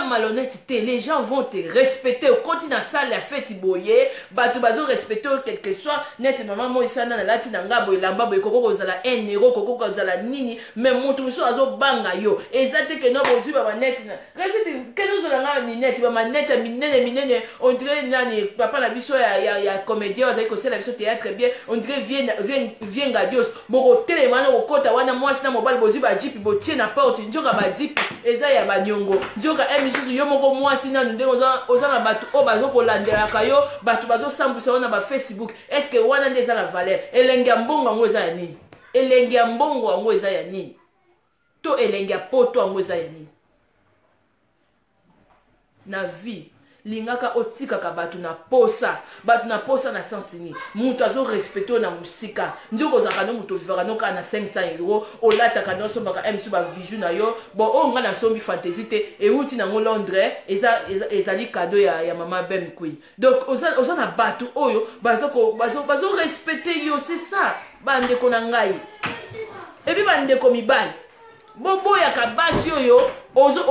malhonnêteté, les gens vont te respecter. Au continent, ça, la fête, boye, bato bazo respecter quel que soit, net maman, moi, ça, na lati, nanga, boye, lamba, boye, koko, kozala, 1 euro, koko, kozala, nini, mais mon tout azo banga yo. Et ça, que non, bon, ba net, reste, que nous allons ni net, ba net, minene, on dirait, nani, papa, la biso, ya comédien, on dirait que la biso théâtre, bien, on dirait, viens, gadios, bon, télémano, au kota, wana, moi, c'est na mobile, bozi, ba jip, bo, tient na porte, njoka, ba jip, eza, ya ba nyongo, njoka, misusu, yo moko, moi, sina, nde, oza na batu, o, bazo, kolandela, kayo, batu, bazo, sambusa, wana, ba Facebook, est-ce que, wana, nde, eza la valeur, elengi, mbongo, ngo, eza, ya nini, elengi, mbongo, ngo, eza, ya nini, to, elengi, poto, ngo, eza, ya nini, na vie, lingaka otikaka batu na posa na sensini mutu azo respecto na musika njoko zaka no mutu vivaka no ka na 500 euros olata ka no sombaka emsu ba bijou na yo bon o nga na sombi fantasy te e uti na ngo Londres ezali cadeau ya mama Bem Queen donc oza na batu oyo bazo respecter yo c'est ça bande ko na ngai et puis bande ko mibali bobo ya kabasi oyo ozo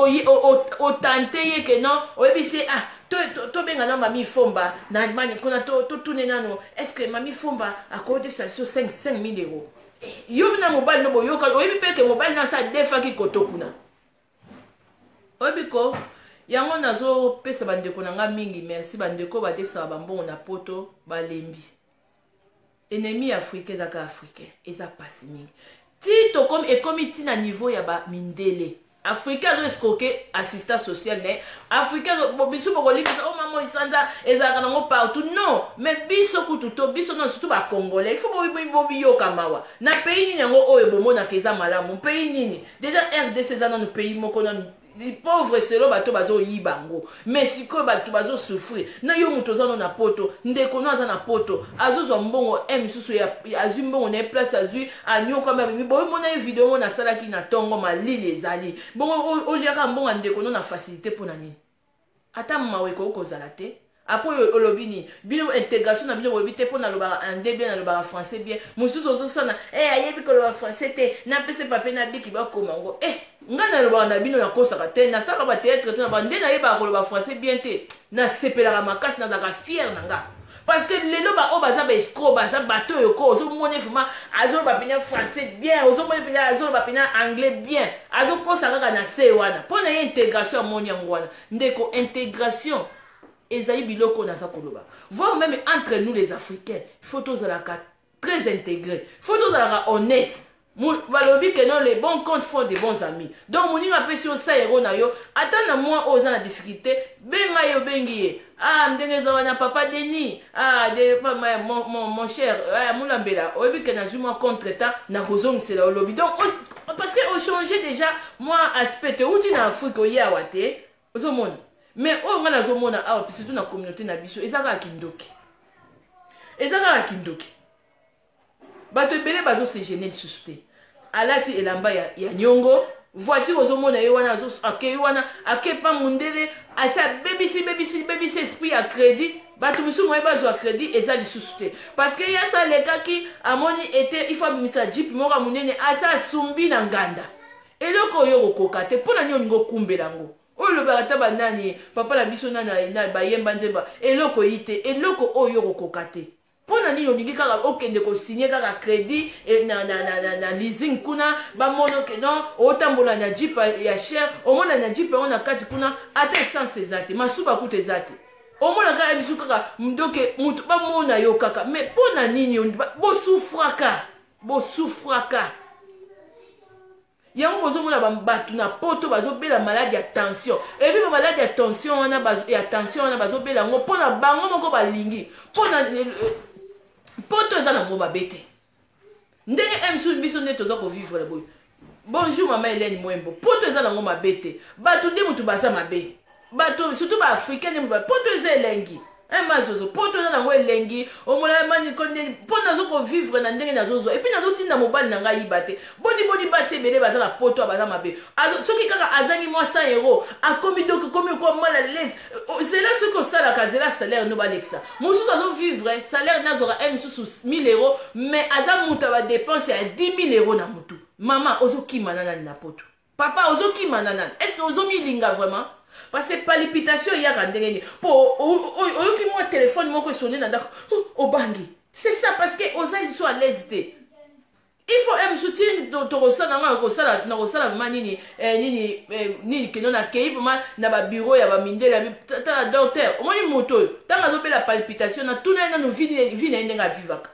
otante ye ke non oyebisi ah to benga na mami fomba na Allemagne kona to tune nano est-ce que mami fomba accorde ça sur 5 000 euros yo na mobile no boyo ka oyebi peke mobile na sa defa ki kotokuna oyebiko yango nazo pesa bandeko na nga mingi merci bandeko ba defsa bambongo na poto balembi ennemi africain zaka africain eza pasi mingi tito comme et comme itina niveau ya ba mindele Africain zo escroquer assistant social ne Africain biso bokoli oh maman isanda ezaka nango partout non mais biso kututo biso non surtout ba congolais il faut bobi yo kamawa na pays nini yango oyo bomona keza malamu pays nini déjà RDC za na pays moko na les pauvres selo bato bazo yibango mais siko bato bazo souffrir na yo muto zano na poto ndeko no na poto azozwa mbongo misusu ya azwi mbongo na place azwi anyo kwa babi boy mona video mona sala ki na tongo malili ezali bongo oliaka mbongo ndeko no na facilité pona nini ata mawe ko kozala te après olobini bino intégration na bino bobite pona loba ande bien na loba français bien mususu ozosana ayebi ko loba français te na pese papier na biki ba komango ngana loba na bino ya kosaka te na saka ba théâtre te na bande na yeba ko loba français bien te na sepelaka makasi na zaka fier na nga parce que lelo ba o baza ba escroc baza bato yo ko ozo mone vraiment azo ba penya français bien ozo mone penya azo ba penya anglais bien azo kosaka na se wana pona intégration moni ngwana ndeko intégration ezali biloko naza koloba voir même entre nous les africains il faut tous la très intégrés il faut tous la honnête balobi que non les bons comptes font des bons amis donc moni ma pesi osa ero na yo ata na moi oza na difficulté benga yo bengi ah ndenge za wana papa Denis ah de mon cher mulambela oyebi que na juma contre temps na kozong c'est la lobi donc parce que au changer déjà moi aspect outi na Afrique oya wate ozo mona mais on a la zone à surtout dans la communauté nabiso ezaka kindoki bato ebele bazo se gêner de souster alati elamba ya nyongo voiture ozomona ye wana azo wana akepa mundele asa BBC esprit à crédit bato biso moye bazo à crédit ezali souster parce que ya ça les cas qui amoni était il faut bimisa jeep mora munene asa sumbi na nganda eloko yo kokate pona nyo ngo kumbelango oyo le barata banani papa la biso na bayemba nzemba eloko yite eloko oyo kokate pona nini olingi kaka okende ko signer kaka crédit na leasing kuna ba mono ke non otambola na jeep ya cher omona na jeep on a kati kuna ata essence ezate masuba kuta ezate omona kaka biso kaka mdoke mutu ba mona yo kaka mais pona nini bo souffraka yango bozomona batu na poto bazobela maladie ya tension et puis maladie ya tension wana bazobela ngo pona bango moko balingi pona poto eza na ngo babete ndenge emsu biso nde toza kovivre boye bonjour mama Hélène Mwembo poto eza na ngo mabete batu nde mutu baza mabe bato surtout ba africain nde poto eza elengi mazozo poto na ngo elengi omona mani konde pona zo ko vivre na ndenge nazozo et puis nazo tinda mobali na ngai bate boni base bele baza na poto baza mabe soki kaka azangi moi 100 euros akomi donc comme quoi mal à l'aise c'est là ce que ça la kazela salaire no balexa musu azo vivre salaire nazora sous 1000 euros mais aza muta ba dépense à 10 000 euros na mutu maman ozo ki manana na poto papa ozo ki manana est-ce que ozo milinga vraiment parce que palpitation il y a rendez pour oyoki moi téléphone moko sonner na ndako au bangi c'est ça parce que aux gens ils sont à l'aise. Il faut me soutenir to kosala nga kosala manini nini keno na kei ma na ba bureau ya ba mindela ta docteur au moins moto tanga zo la palpitation na tuna na no vine ndenga vivaka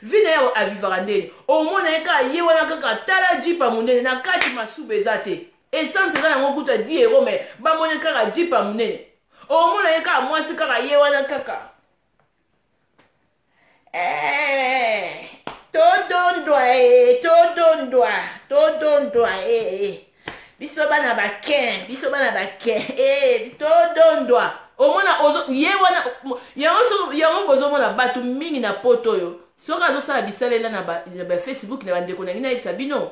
vine ya avivaka ndeni au moins na ka yewa na kaka tala jipa munene na kati masube ezate essence za yango kuta 10 € mais ba mone kaka jipa munene au moins na ka mwasi kaka yewa na kaka todondwa biso bana baken todondwa omona ozo ye wana yango bozomona bato mingi na poto oyo soki azosala bisalela na ba Facebook na bandeko na ngi na yebisa bino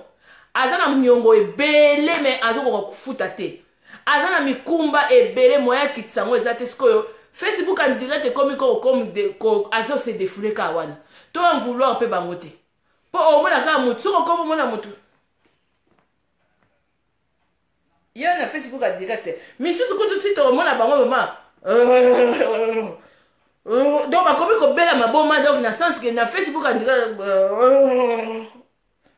aza na miongo ebele me azokoka kofuta te aza na mikumba ebele moya akitisa yango eza te sikoyo Facebook en direct ekomi comme azose défoulé ka wana to en vouloir pe bango te po omona ka mutu soko ko omona mutu yo na Facebook en direct misusu kutu ti to omona bango mama donc bakomi kobela maboma donc na sens que na Facebook en direct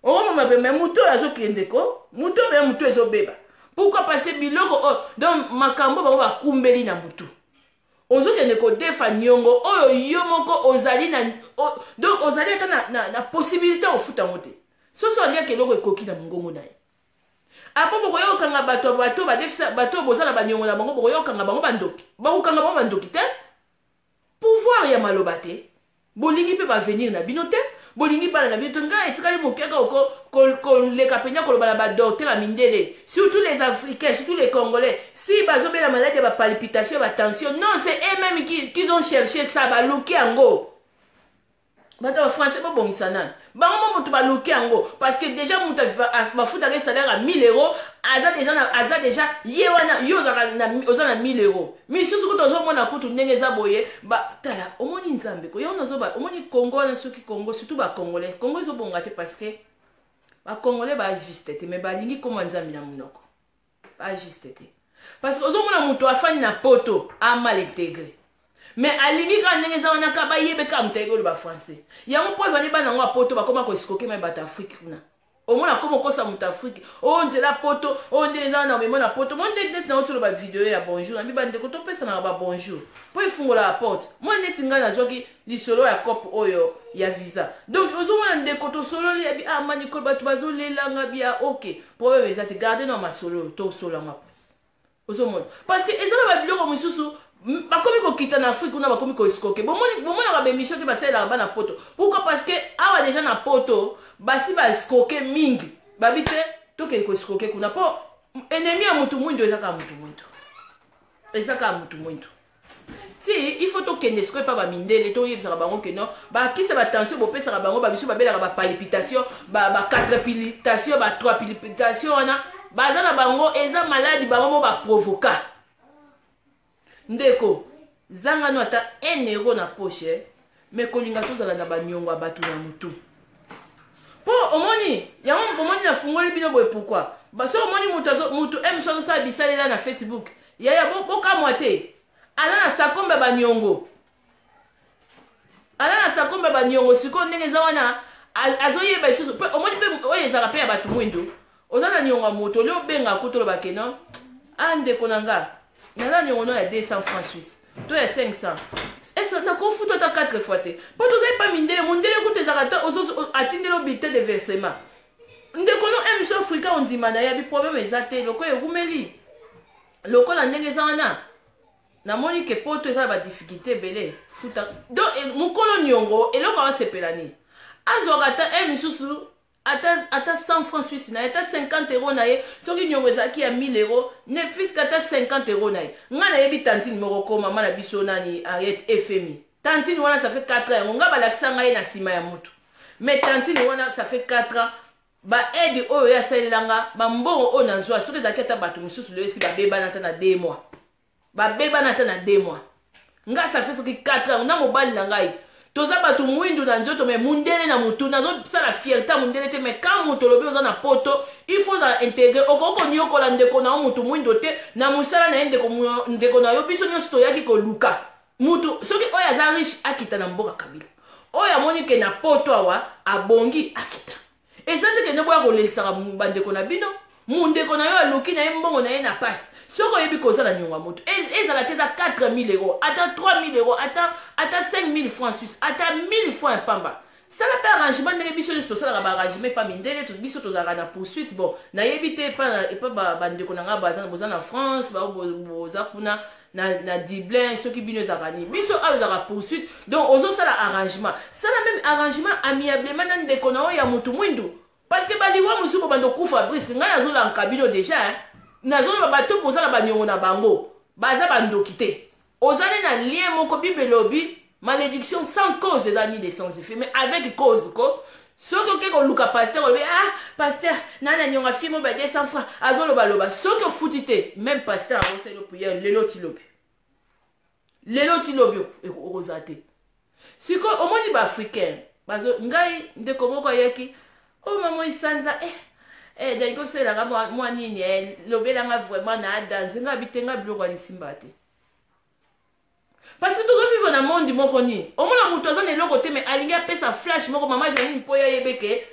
mama me mutu azokende ko mutu ezobeba pourquoi passer biloko donc makambo bango bakumbeli na mutu ozokende kodefa nyongo oyo yo moko ozali na donc ozali ata na possibilité ofuta ngo te soso aliaki eloko ekoki na mongongo na ye apo bokoyokanga bato badefisa bato bozala banyongo na bango bokoyokanga bango bandoki bakokanga bango bandoki te pouvoir ya maloba te bolingi mpe bavenir na bino te bolingi bana na bino te ngai etikali mokeka koleka penya koloba na badocteur ya mindele surtout les africains surtout les congolais si bazobela maladi ya bapalpitation batension non c'est eux-mêmes qui ont cherché ça baluki yango bato bafrançais babongisa nani bango moto baluki yango parce que déjà moto bafutaka salaire à 1000 € aza déjà ye wana yo oza na 1000 €. misusu kutu ozomona kutu ndenge eza boye tala omoni nzambe ko yo nazoba omoni Congo wana soki Congo surtout bacongolais Congo ezobonga te parce que bacongolais baajuste te mais balingi koma nzambe na monoko baajuste te parce que ozomona moto afani na poto amal intégré mais alingi ka ndenge eza wana ka bayebe ka mutayebe oloba français yango mpo evani bana yango apoto bakoma koesikoke mai bato afrike kuna omona koma okosa moto afrike oyo nzela poto oyo nde eza wana omema na poto mo nde neti na oti oloba video ya bonjour nambi bandeko topesanaka babonjour mpo efungolaka porte mo neti ngai nazwaki lisolo ya cope oyo ya visa donc ozomona ndeko tosololi yabi manikolo bato bazolelanga bia ok problème eza te garde na masolo tosolanga ozomona parce que ezala babiloko mosusu bakomi kokita na Afrique kuna bakomi koesikoke bomonaka bemission te basalelaka bana poto pourquoi parce que awa déjà na poto basi baesikoke mingi babi te tokende koesikoke kuna mpo ennemi ya mutu mwindo ezaka mutu mwindo ti il faut tokende sikoyo mpa bamindele toyebisaka bango keno bakisa batension bopesaka bango babiso babelaka bapalpitation baquadripilpitation batroipilpitation wana baza na bango eza maladi bango mo baprovoka ndeko zanga no ata 1 € na poche me kolinga tozala na banyongo ya bato na mutu po omoni yango omoni na fungoli bino boye pourquoi baso omoni mutu emso azosala bisalela na Facebook yaya bokamwa te aza na sakombe banyongo sikoyo ndenge eza wana azoyeba isusu mpe omoni mpe oyo ezaka mpe ya bato mwindo oza na niongo ya moto oli obenga kutoloba keno ndeko na nga naza niongo no ya 200 francs suisse to ya 500 ese nakofuta ata 4 fois te mpo tozali mpa mindele mondele kuta ezaka ta atindeli obite de versement ndeko no émission afrika ondima na ya biproblème eza te lokola egumeli lokola ndenge eza wana namoni ke poto eza na badifficulté ebele futa donc mokolo niongo eloko akasepela nini azwaka ata misusu ata 100 francs suisse na ye ata 50 € na ye soki niongo ezalaki ya 1000 € ne fiske ata 50 € na ye ngai nayebi tantine moko ko mama na biso nani Ariette FMI tantine wana ça fait 4 ans yango ngai balakisa ngai na nsima ya moto mais tantine wana ça fait 4 ans baede oyo yasalelanga bambongo oyo nazwa soki ezalaki ata bato mosusu lelo esi babebana ata na 2 mois ngai ça fait soki 4 ans na mobali na ngai toza bato mwindu na nzoto me mundele na mutu nazo sala fierté mundele te mais quand mutu lobi oza na poto il faut za intégrer okoko nyokola ndeko na mutu mwindu te na musala na ndeko na yo biso nyonso toyaki koluka mutu soki oyo aza riche akita na mboka Kabila oyo amoni ke na poto awa abongi akita eza te kende boya kolelisaka bandeko na bino mundeko na yo aluki na ye mbongo na ye na pasi soki oyebi kozala nyonga moto ezala te eza 4000 euros ata 3000 euros ata 5000 francs suisse ata 1000 francs epamba sala mpe arrangement ndenge biso nyonso tosalaka baarrangement epa mindele biso tozalaka na poursuite bon nayebi te epa bandeko na nga boza na France boza kuna na Dublin soki bino ezalaka nini biso ayo ezalaka poursuite donc ozosala arrangement sala même arrangement amiablement na ndeko na oyo ya motu mwindu parce que baliwa mosusu bobanda kufa Brice ngai nazolanka bino déjà nazoloba bato kozala baniongo na bango baza bandoki te ozali na lien moko bible elobi malédiction sans cause eza ni de sans effet mais avec cause ko soki oke koluka pasteur olobi ah pasteur nana nionga fi mo ba 200 francs azolobaloba soki ofuti te même pasteur akoselo prière lelo tilobi okoza te siko omoni baafricain ngai ndeko moko ayaki o mama isanza dali kosalaka mwa nini lobelanga vraiment na adanse nga bitenga biloko ya lisimba te parce que tozovivre na monde moko nini omona moto aza na eloko te mais alingi apesa flash moko mama janini mpo ya yebeke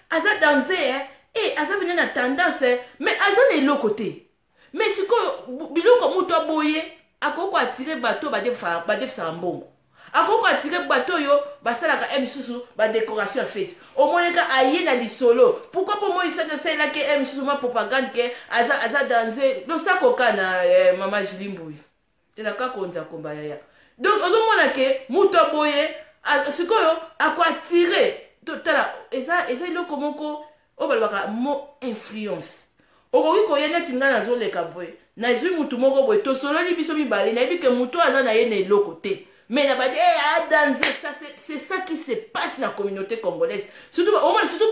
aza danse aza pene na tendance mais aza na eloko te mais sikoyo biloko moto aboye akoko atire bato badefisaka mbongo akoko atire bato oyo basalaka misusu badécoration ya fete omoneka aye na lisolo pourquoi po moi esalaki misusu ma propagande ke aza danse losakoka na mama jilimbuyi elaka konza komba yaya donc ozomona ke moto aboye sikoyo akoatire tala eza eloko moko oyo balobaka mo influence okoki koya neti ngai nazoleka boye nazwi mutu moko boye tosololi biso mibale nayebi ke moto aza na ye na eloko te mais na badi adanse c'est ça qui se passe na communauté congolaise surtout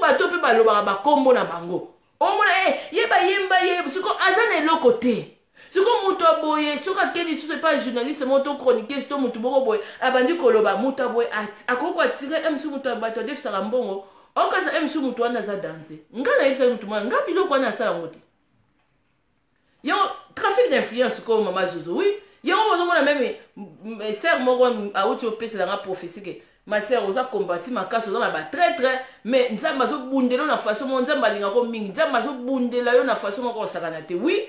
bato mpe balobaka bakombo na bango omona ye bayemba ye siko aza na eloko te siko moto aboye soki akeli susu epa journaliste mo to chroniqueur to motu moko boye abandi koloba moto aboye akoko atire msu moto ya bato adefisaka mbongo okaza msu moto wana aza danse nga nayebisaki motu mwana nga biloko wana asala ngo te yo trafic d'influence ko mama zozo oui yango bozomona meme ser moko auti opeselanga prophétie ke ma ser oza kombati makasi oza na batraitre mais nzambe azobundela yo na façon moko nzambe alingako mingi nzambe azobundela yo na façon moko osakana te oui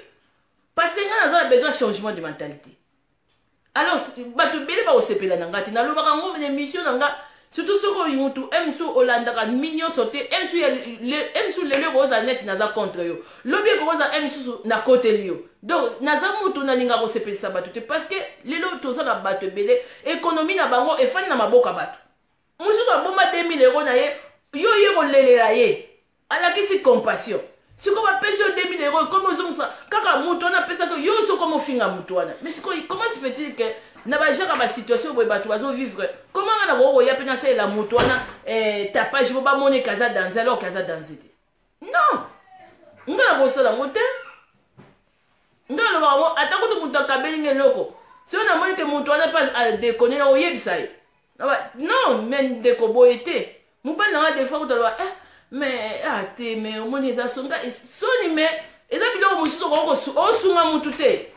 parce que nga naza na besoin changement de mentalité alors bato ebele bakosepela na nga te nalobaka ngo émission na nga surtout soki oyi mutu msu olandaka minyonso te msu lelo ekoza neti naza contre yo lobi ekokoza msusu nakoteli yo donc naza mutu nalinga kosepelisa bato te parce que lelo toza na bato ebele ekonomi na bango efandi na maboka bato mosusu aboma 2000 euro na ye yo ye kolelela ye alakisi compassion siko bapesi yo 2000 euro ekomi ozongisa kaka mutu wana apesaki yo so komi ofinga mutu wana mais sikoyo comment se fait-il que na bajaka basituation boye bato bazovivre comment nga na kokoya mpe nasalela moto wana tapage po bamoneka aza danse alors ke aza danse te non nga na kosala ngo te nga nalobaka mo ata kutu moto akabelinga eloko soki namoni ke moto wana mpe adekonela oyebisa ye non me ndeko boye te mobali nanga defois kutaloba mais te mais omoni eza songa soni me eza biloko mosusu osunga motu te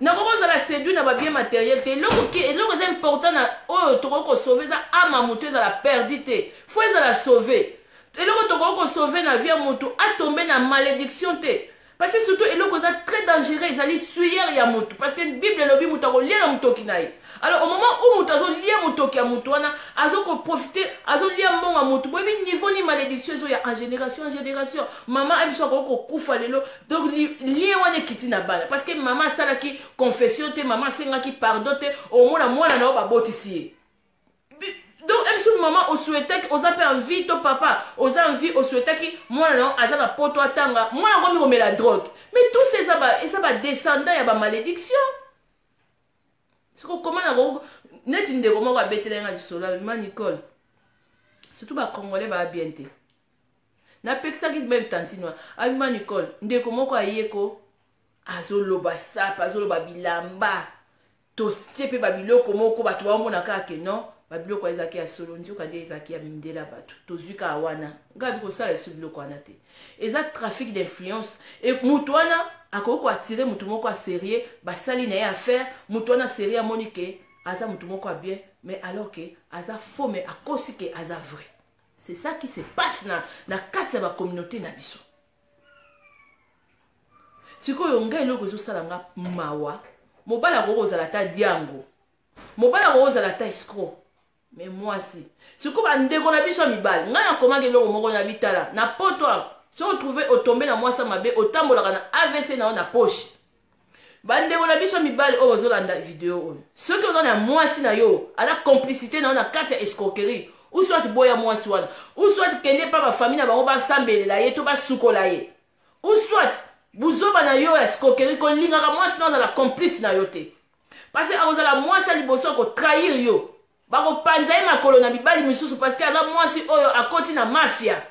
nakokozala séduit na babien matériel te eloko eza important na oyo tokoki kosauve eza ama motu ezala perdi te fo ezala sauve eloko tokoki kosauve na vie ya motu atombe na malédiction te parce que surtout eloko eza très dangereux ezali suyere ya motu parce que bible elobi motu akolia na motoki na ye alors au moment où motu azolia motoki ya motu wana azokoprofite azolia mbongo ya motu boyebi niveau ni malédiction ezoya en génération mama abiso akoki kokufa lelo donc lien wana ekiti na bana parce que mama asalaki confession te mama asengaki pardon te omona mwana na yo babotisi ye donc msu mama osouhaitaki oza mpe envie to papa oza envie osouhaitaki mwana na yo aza na poto atanga mwana komi komela drogue mais tout ça eza badescendant ya bamalédiction siko koma na neti ndeko moko abetelenga lisolo ma Nicole surtout bacongolais baa bien te napekisaki même tantine abima Nicole ndeko moko ayeko azoloba sapa azoloba bilamba tostie mpe babiloko moko bato baomona kaka ke non babiloko ezaki ya solo nzoka nde ezaki ya mindela bato tozwika wana ngabi kosala esu biloko wana te eza trafic d'influence e mutu wana akoki koatire mutu moko asérieux basali na ye affaire mutu wana sérieux amoni ke aza mutu moko bien mais alors que aza faux mais akosi ke aza vrai. C'est ça qui se passe na kati ya bacommunauté na biso. Sikoyo ngai eloko ezosala nga mawa mobala akoko ozala ta diango mobala akoko ozala ta escroc mais mwasi sikoyo bandeko na biso ya mibali ngai nakomaki eloko moko na bitala na poto si otrouve otombe na mwasi mabe otambolaka na AVC na yo na poche bandeko na biso ya mibali oyo ozolanda video oyo soki oza na mwasi na yo ala complicité na yo na kati ya escroquerie ou soit boya mwasi wana ou soit kende pa bafamille na bango basambelela ye to basukola ye ou soit buzoba na yo escroquerie kolingaka mwasi na ozala complice na yo te parce que akozala mwasi ya liboso akotrahir yo bakopanza ye makolo na mibali misusu parce que aza mwasi oyo akoti na mafia.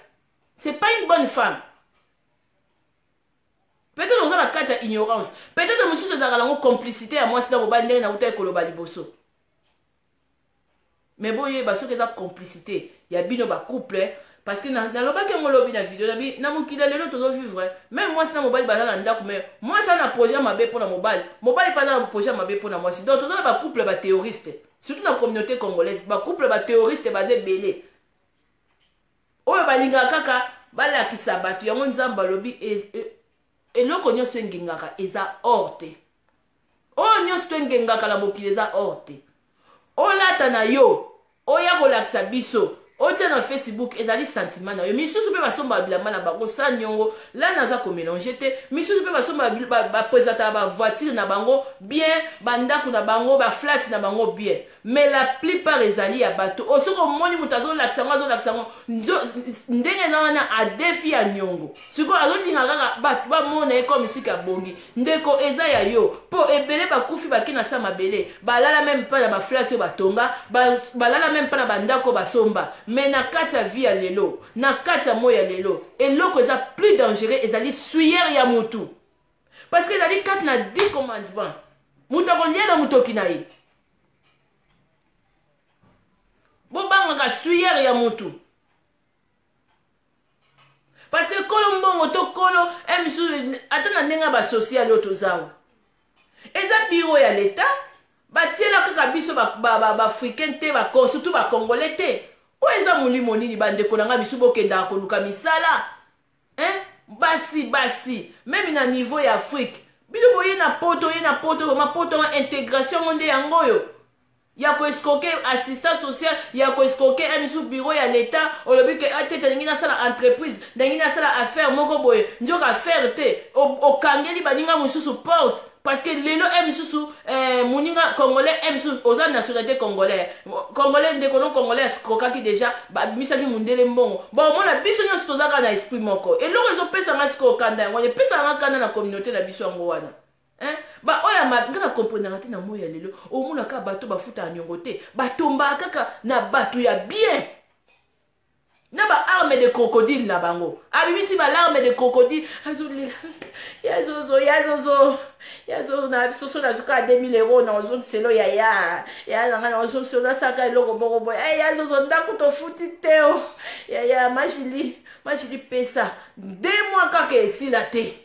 C'est pas une bonne femme. Peut-être que vous avez la carte d'ignorance. Peut-être que monsieur est dans la complicité à moi si vous avez une autre école baliboso. Mais bon, il y a une complicité. Il y a bien un couple parce que dans le bas que mon lobby dans la vidéo, na mon kila lelo toujours vivre. Même moi si na mobile bazala ndako mais moi ça na projet ma bé pour la mobile. Mobile pas na projet ma bé pour la moi. Donc tout ça ba couple ba terroriste. Surtout dans la communauté congolaise, ba couple ba terroriste basé belé. Oyo balinga kaka balakisa bato yango nzamba lobi eloko nyonso engengaka eza orte oyo nyonso engengaka na mokili eza orte olata na yo oya kolakisa biso otia na Facebook ezali sentiment na yo misusu mpe basomba bilamba na bango sa nyongo la naza komélange te misusu mpe basomba bapresentaka bavoiture na bango bien bandako na bango baflat na bango bien mais la plupart ezali ya bato osoki omoni moto azolakisa yango azolakisa yango ndenge eza wana adefi ya nyongo sikoyo azolinga kaka bato bamona ye comme sika abongi ndeko eza ya yo mpo ebele bakufi bake na sa mabele balala meme mpa na baflat oyo batonga balala meme mpa na bandako basomba mais na kati ya vie ya lelo na kati ya moya lelo eloko eza plus dangereux ezali suyere ya mutu parce que ezali kati na 10 commandements mutu akondiela mutoki na ye bobangaka suyere ya mutu parce que kolo mbongo to kolo emisu ata na ndenge basocial oyo tozawa eza biro ya leta batiela kaka biso baafricain te surtout bacongolais te oyo eza molimo nini bandeko na nga biso bokendaka koluka misala basi meme na niveau ya afrique bino boye na poto vraimen poto nga intégration ngo nde yango oyo ya koescroke assistant social ya koescroke emisu bureau ya leta olobi ke tete ndenge nasala entreprise ndenge nasala affaire moko boye nzoka affaire te okangeli baninga mosusu porte parce que lelo misusu moninga congolais misusu oza nationalité congolais ndeko no congolais escrokaki déjà babimisaki mundele mbongo bomona biso nyonso tozaka na esprit moko eloko ezopesanga sikoyo kanda yango epesanga kanda na communauté na biso yango wana oyo nga na komprenaka te na moi ya lelo omonaka bato bafutaka nyongo te batombaka kaka na bato ya bien na ba arme de crocodile na bango abimisi ba larme de crocodile azolela yazozo na soso na zuka 2000 € na ozo selo ya nanga na ozo selo saka eloko boko boy yazozo ndako tofuti teo ya majili pesa 2 mois kaka esila te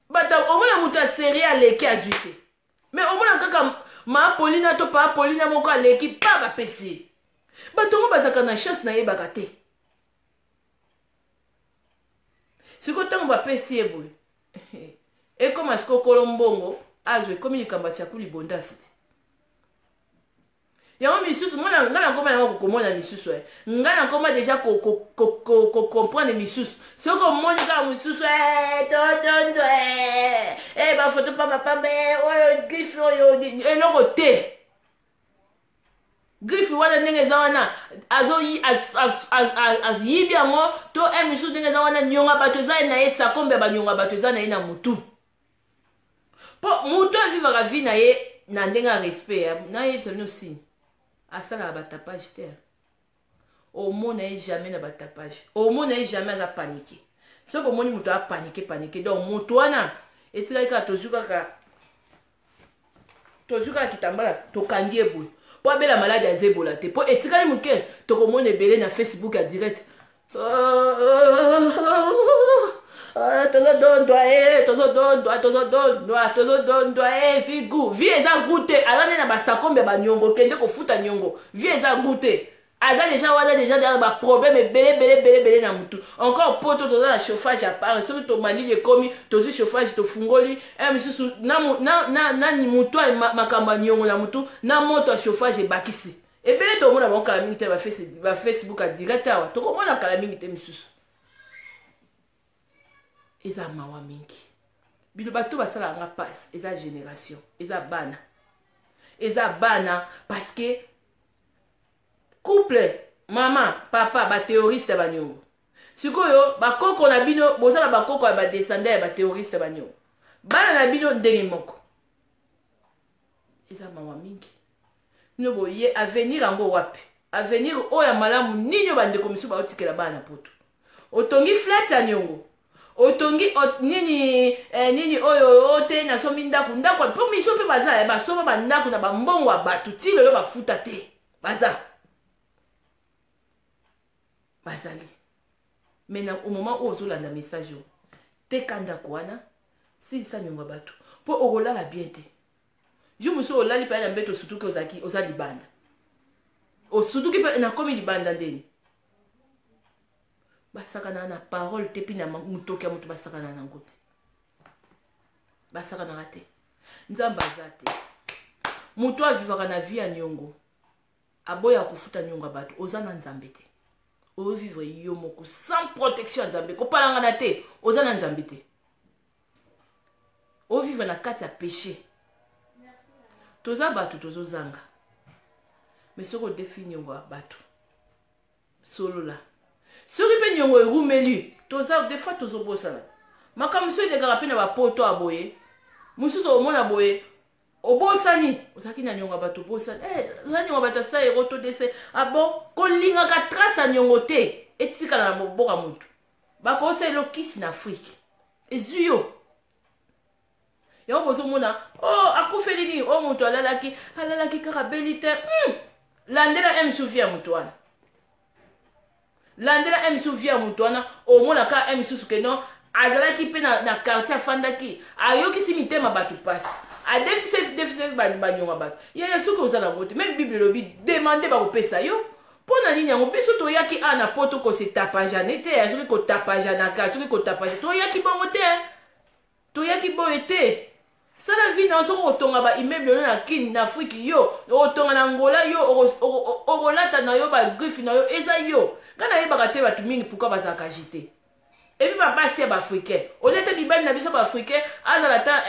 bata omona mutu aseri aleki azwi te mais omona kaka maapolina to paapolina moko aleki pa bapesi bato ngo bazaka na chance na yebaka te siko ntango bapesi ye boye ekoma siko kolo mbongo azwe ekomi likambo atyaku libondasi te yango misusu nga nakoma yango kokomona misusu nga nakoma deja comprendre misusu soki omoni kaka mosusu totondo bafoto pa mapambe oyo grife oyo eloko te grife wana ndenge eza wana ayibi yango to misusu ndenge eza wana nyonga bato eza na ye sakombe ya banyonga bato eza na ye na mutu mpo mutu avivaka vi na ye na ndenge ya respect nayebisa bino signe asalaka batapage te omona ye jamais na batapage omona ye jamais aza panike soki omoni moto apanike donc moto wana etikali kaka tozwi kaka kitambala tokandi ye boye po abela malade ya zebola te po etikali moke tokomona ebele na Facebook ya direct tozodondwa vigu vi eza gu te aza nde na basakombe ya baniongo kende kofuta niongo vi eza gu te aza deja wana deja dara baproblème ebele na mutu encore poto toza na chauffage à part soki tomalili ekomi tozwi chauffage tofungoli misusu nani mutu makambo ya niongo na mutu na moto ya chauffage ebakisi ebele tomona bango kala mingi te bafacebook adirect awa tokomona kala mingi te misusu eza mawa mingi bino bato basala nga passe eza génération eza bana parce que couple mama papa bathéoriste baniongo sikoyo bakoko na bino bozala bakoko ya badescendant ya bathéoriste baniongo bana na bino ndenge moko eza mawa mingi bino boye avenir yango wapi avenir oyo ya malamu nini bandeko misu baotikela bana na poto otongi flat ya niongo otongi nini oyo ote na somi ndako po miso mpe baza basoma bandako na bambongo ya bato ti lelo bafuta te bazali mena au moment où ozolanda message yo teka ndako wana silisa niongo bato mpo okolala bien te jo mosu olali mpe na mbeto osutuki oza libanda osutuki mpe nakomi libanda ndeni basakana na parole te mpi na motoki ya moto basakana nango te basakanaka te nzambe aza te moto avivaka na vie ya niongo aboya kofuta niongo ya bato oza na nzambe te ovivre yo moko sans protection ya nzambe kopalangana te oza na nzambe te ovivre na kati ya péché toza bato tozozanga mais soki odefi niongo ya bato solola soki mpe niongo erumeli toza des fois tozobosana makambo mosusu elekaka mpe na bapoto aboye mosusu omona boye obosani ozalaki na niongo ya bato obosani oza niongo ya bato asa eroto dese abo kolingaka trace ya niongo te etikala na moboka motu bakosa elokisi na afrike ezwi yo yango bozomona akufeli nini o moto alalaki kaka beli te landela msuvi ya moto wana landela msuvi ya moto wana omona kaka msusu keno azalaki mpe na quartier afandaki ayokisi mitema bato pasi adefise baniongo bato yaya soki oza nango te meme bible elobi demande bakopesa yo mpo na nini yango biso toyaki na poto kosetapajane te soki kotapajanaka soki kotapaja toyaki bongo te toyaki boye te sala vi na soki otonga baimmeuble oyo na kini na afrike yo otonga na ngola yo okolata na yo bagriffe na yo eza yo nga nayebaka te bato mingi pourkui bazalaka agite epi babasi ya baafricain olete mibali na biso baafricain azala ta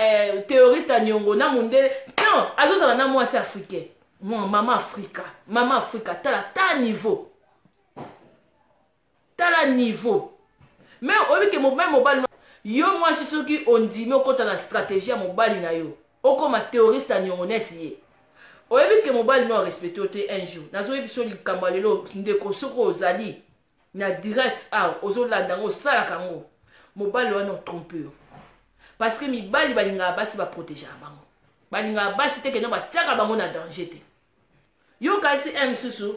théoriste ya niongo na mundele non azozala na mwasi africain mama afrika tala niveau me oyebike mobali yo mwasi soki ondimi okota na stratégie ya mobali na yo okoma théoriste ya niongo neti ye oyebike mobali no arespecte yo te un jour nazoyebi so likambo ya lelo ndeko soki ozali na direct ozolanda ngo osalaka ngo mobali wana otrompe yo parce que mibali balingaka basi baprotégaka bango balingaka basi te keno batiaka bango na danger te yo kasi misusu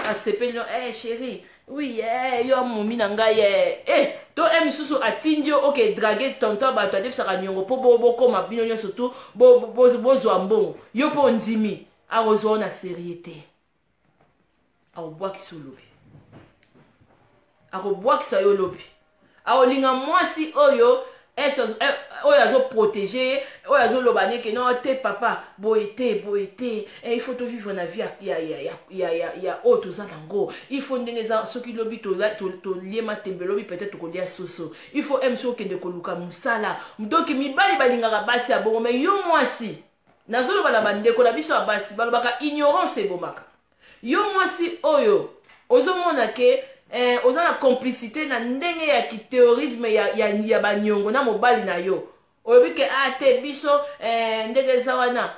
asepeli no chéri oui yo momi na ngai to misusu atindi yo oke drage tonto bato adefisaka niongo mpo bokoma bino nyonso tu bozwa mbongo yo mpo ondimi akozwa na serie te akobwakisa olobi akobwakisa yo lobi akolinga mwasi oyo azoprotege oyo azoloba neke no te papa boye te il faut to vivre na vie ya oyo toza nango il faut ndenge eza soki lobi toliema tembe lobi peut-être tokolia soso il faut soki okende koluka mosala doki mibali balingaka basi ya bongo me yo mwasi nazoloba na bandeko na biso ya basi balobaka ignorance ebomaka yo mwasi oyo ozomona ke oza na complicité na ndenge ya kithéorisme ya baniongo na mobali na yo oyebi ke te biso ndenge eza wana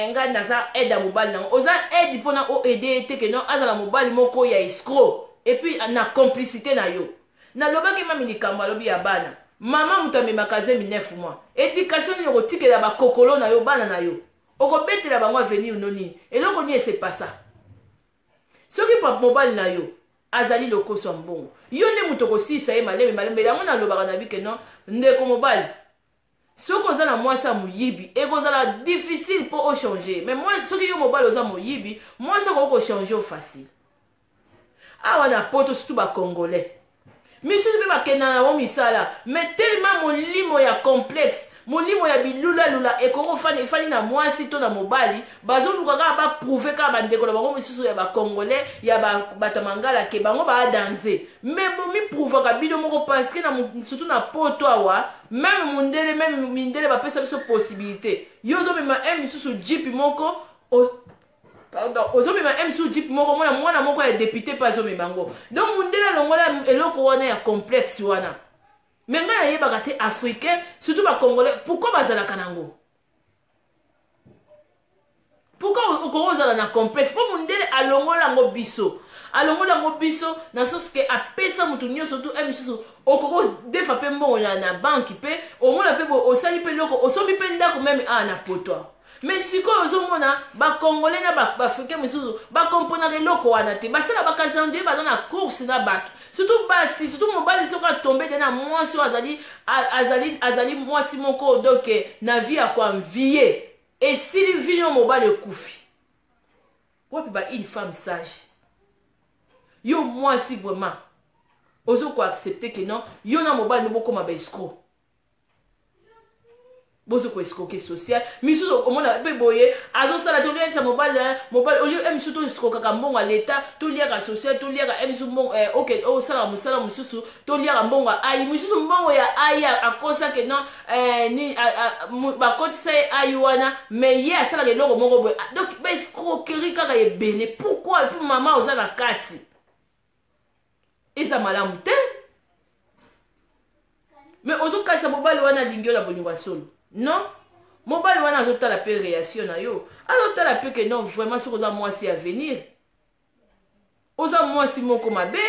ngai naza aide ya mobali nango oza aide mpona oaide te keno azala mobali moko ya escroc epuis na complicité na yo nalobaki mami likambo alobi ya bana mama moto amemaka ze 9 mois éducation nini okotikela bakokolo na yo bana na yo okobetela bango avenir no nini eloko nini c'est pas ça soki pa mobali na yo azali lokoso ya mbongo yo nde moto kosilisa ye malembe yango nalobaka na bike no ndeko mobali soki oza na mwasi ya moyibi ekozala difficile mpo ochange mais soki yo mobali oza moyibi mwasi akoki kochange o facile awa na poto surtout bacongolais misusu mpe bakenda na bo misala mais tellement molimo ya complexe molimo ya bilulalula ekoki efali na mwasi to na mobali bazoluka kaka baprouve kaka bandeko na bango misusu ya bacongolais ya bato mangala ke bango baadanse mais bomiprouvaka bino moko parceke surtout na poto awa meme mindele bapesa biso possibilité yo ozomema misusu jipi moko pardon ozomema misusu jipi moko mwana moko ya député mpe azomema yango donc mundele alongola eloko wana ya complexe wana mais ngai nayebaka te africain surtout bacongolais pourquoi bazalaka nango pourquoi okoki ozala na complexe mpo mundele alongola yango biso na sosi ke apesa motu nyonso tu misusu okoki odefa mpe mbongo na banki mpe omona mpe osali mpe eloko osombi mpe ndako meme na potoir mais sikoyo ozomona bacongolais na baafricain misusu bakomponaka eloko wana te basala bakazandie baza na course na bato surtout basi surtout mobali soki atombe de na mwasi oyo azali mwasi moko doke na vie ya koanvie esili vino mobali ekufi wapi une femme sage yo mwasi vraiment ozokoaccepte ke non yo na mobali nobokoma baescro bozo ko escroquer social misusu omona pe boye azosala to liaka mobali olio misusu to escroquer mbongo à l'état to liaka social to liaka misusu mbongo OK osala musala misusu to liaka mbongo ai misusu mbongo ya ai akosa ke non ni bakotisa ai wana mais ye asala ke loko moko boye donc ba escroquerie kaka ebele pourquoi puis mama osala kati eza malamu te mais ozokasa mobali wana lingio la bolingo solo non mobali wana azotala pe réaction na yo azotala pe que non vraiment soki oza mwasi ya venir oza mwasi moko mabe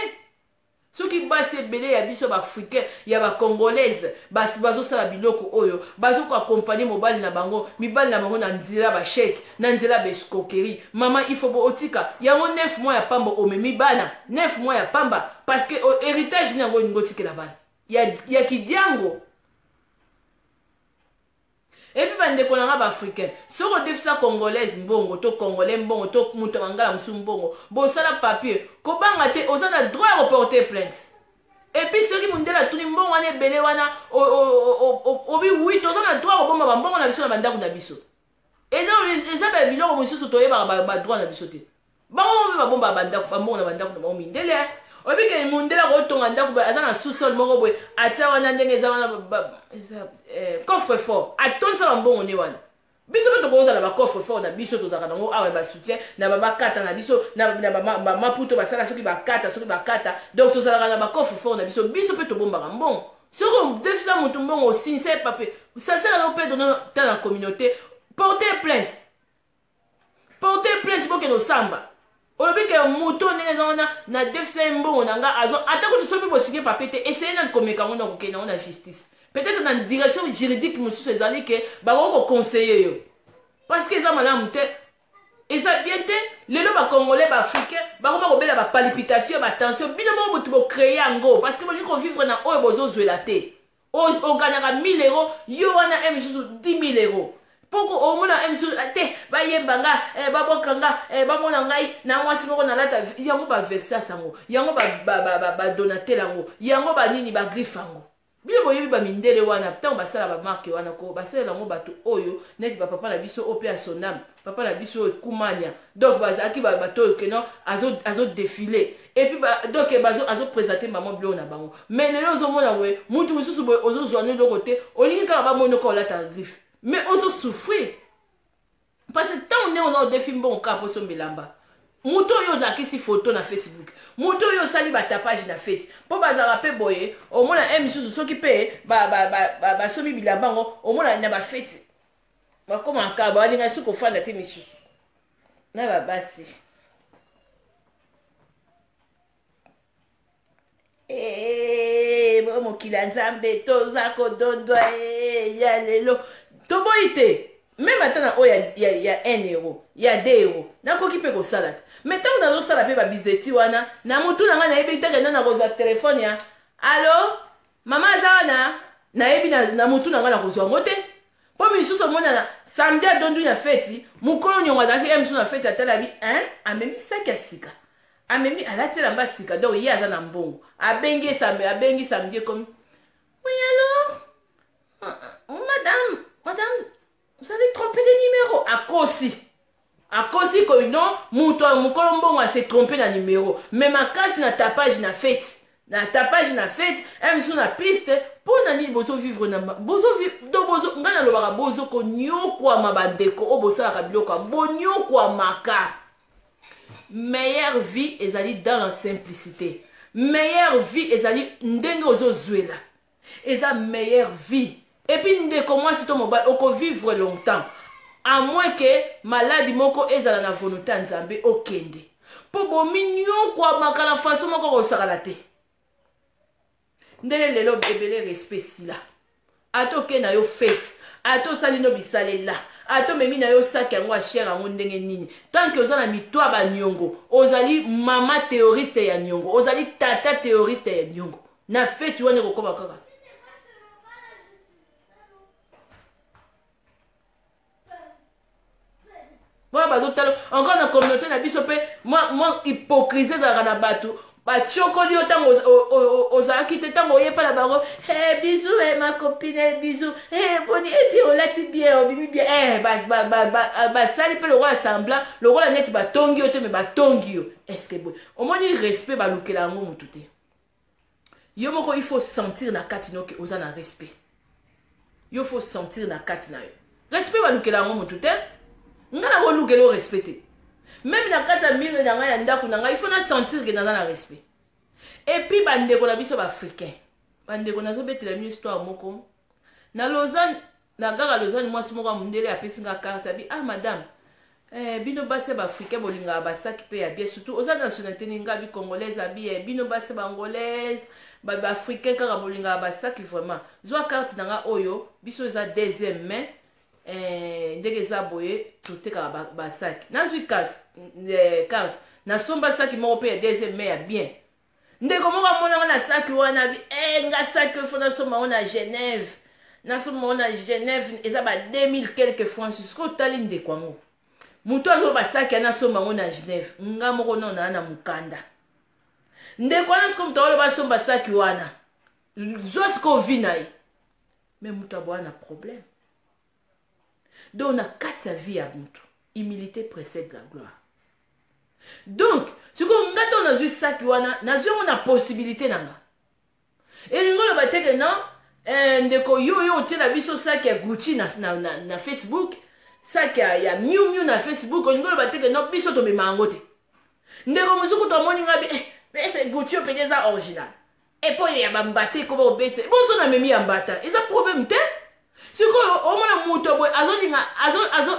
soki basi ebele ya biso baafricain ya bacongolaise basi bazosala biloko oyo bazokoakompagne mobali na bango mibali na bango na nzela basheke na nzela baescroquerie mama il faut otika yango 9 mois ya pamba omemi bana 9 mois ya pamba parce que héritage nango olingo otikela bana ya kidiango epi bandeko nanga baafricain soki odefisa congolaise mbongo to congolais mbongo to moto mangala mosusu mbongo bosala papier kobanga te oza na droit ya koporter plainte epi soki mondele atuni mbongo wana ebele wana obi wi toza na droit kobomba bambongo na biso na bandako na biso eza biloko mosusu toyebaka badroit na biso te bango mpe babomba bambongo na bandako na bango mindele obike mundela kotonga ndako aza na sous-sol moko boye atia wana ndenge eza wana coffre fort atondisa bambongo ne wana biso mpe tokozala bacoffre fort na biso tozalaka nango awa basoutien na babakata na biso na bamaputo basala soki bakata donc tozalaka na bacoffre fort na biso mpe tobombaka mbongo soki odefisa motu mbongo osinisa papier saselaka mpe dona ta na communauté porter plainte bokende osamba olobi ke moto ndenge eza wana na defisa mbongo na nga atako tosoki bosinye papier te essaye na komeka ngo na kokende yango na justice peut-être na direction juridique mosusu ezali ke bakoki koconseille yo parce que eza malamu te eza bien te lelo bacongolais baafricain bakoma kobela bapalpitation batension bino moko botu bocreye yango parce que bolingi kovivre na oyo bozozwela te oganyaka 1000 euros yo wana misusu 10 000 euros poko omona misusu te bayemba nga baboka nga bamona ngai na mwasi moko nalata yango baversas yango yango badonatel yango yango banini bagriffe yango bino boyebi bamindele wana ntango basala bamarke wana ko basalela yango bato oyo neti bapapa na biso oyo mpe ya sonam papa na biso oyo ekumanya donc bazalaki bato oyo keno azodefile epuis donc azoprésente mama biloko na bango mais lelo ozomona we mutu mosusu boye ozozwa no eloko te olingi kaka bamoni oka olata griffe mais ozosouffrir parce que ntango ndenge oza odefi mbongo kaka mpo sombelamba moto oyo olakisi photo na Facebook moto oyo osali batapage na fete mpo bazala mpe boye omona misusu soki mpe basomi bilamba yango omona na bafete bakoma kaka balinga soki kofanda te misusu na babasi mokili ya nzambe toza kodondwa ya lelo toboyi te même maintenant oh il y a 1 euro il y a 2 euros nakoki pe ko salade mais tant nazo sala pe ba bizeti wana na mutu na nga na yebi teke na kozwa telefone ya allo mama azana na yebi na mutu na nga na kozwa ngote po misusu mona samedi adondu ya feti mukolo nyonga zaki emsu na feti atala bi amemi saki ya sika amemi alatela mba sika donc ye aza na mbongo abengi samedi comme oui alors madame vous avez trompé de numéro à cause que non mukolo mbongo s'est trompé na numéro mais ma casse na tapage na fête emsu na piste po nani bozo vivre na bozo do bozo ngana lobaka bozo ko nyokwa mabandeko o bosala biloko bonyokwa maka meilleure vie ezali dans la simplicité meilleure vie ezali ndenge ozozwela eza meilleure vie et puis ndeko moi si to mobile oko vivre longtemps à moins que maladie moko ezala na volonté nzambe okende po bominyo kwa makala façon moko kosakala te ndele lelo ebele respect sila ato ke na yo fête ato sali no bisalela ato memi na yo saki yango achère yango ndenge nini tant que oza na mitwa ba nyongo ozali mama théoriste ya nyongo ozali tata théoriste ya nyongo na fête wana kokoma kaka moi bazotalo encore na communauté na biso pe moi hypocrisie za na bato bachokoli otango ozalaki te tango oyepa na bango bisou ma copine bisou boni ebi olati bien obimi bien basali mpe lokola semblant lokola neti batongi yo te me batongi yo est-ce que boy omoni respect balukela yango motu te yo moko il faut sentir na kati no ke oza na respect yo faut sentir na kati na yo respect balukela yango motu te nga na kolukela o respecte même na kati ya mire na ngai ya ndako na ngai il faut na sentir que naza na respect et puis bandeko na biso baafricain bandeko nazobetela mino histoire moko na Lausanne na gare ya Lausanne mwasi moko ya mondele apesi nga carte abi madame bino basi baafricain bolingaka basaki mpe ya bien surtout oza nationalité ninga bi congolaise abi bino basi bangolaise baafricain kaka bolingaka basaki vraiment zwa carte na nga oyo biso eza deuxième main ndenge eza boye totekaka basaki nazwi carte nasomba saki moko mpe ya deuxième mai ya bien ndeko moko amonanga na saki wana bi nga saki fo nasomba ngo na Genève nasomba ngo na Genève eza ba 2000 quelques francs jusqu'au tali ndeko yango mutu azo basaki anasomba ngo na Genève nga moko nona na mukanda ndeko wana siko mutu aloba somba saki wana zwa siko vi na ye mais mutu aboa na problème. Donc, na kati ya vie ya mutu, humilité précède la gloire. Donc, si on a ton azui saki wana, nazui on a possibilité nanga. Et l'ingolo bateke non, ndeko yo tie la biso saki ya Gucci na Facebook, saki ya Miu na Facebook, l'ingolo bateke non biso to memango te. Ndeko musuku to moni ngabi, c'est Gucci o peneza original. Et puis ya bambate ko ba bete. Bon so na memi ya mbata, eza problème te. Si au moins muto boy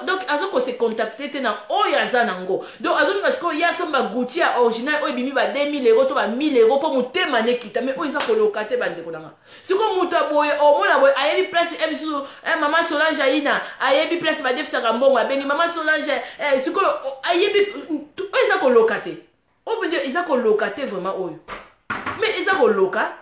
donc ko se contacter te na oyo azanango donc azolinga siko ya somba Gucci ya original oyo bimi ba 2000 euros to ba 1000 euros po mutema ne kita mais oyo za ko lokate ba ndeko nanga siko muto boy au moins boy ayebi place emsu mama Solange aina ayebi place ba defisa kambongo abengi mama Solange siko ayebi oyo za ko lokate o be dire iza ko lokate vraiment oyo mais iza ko loka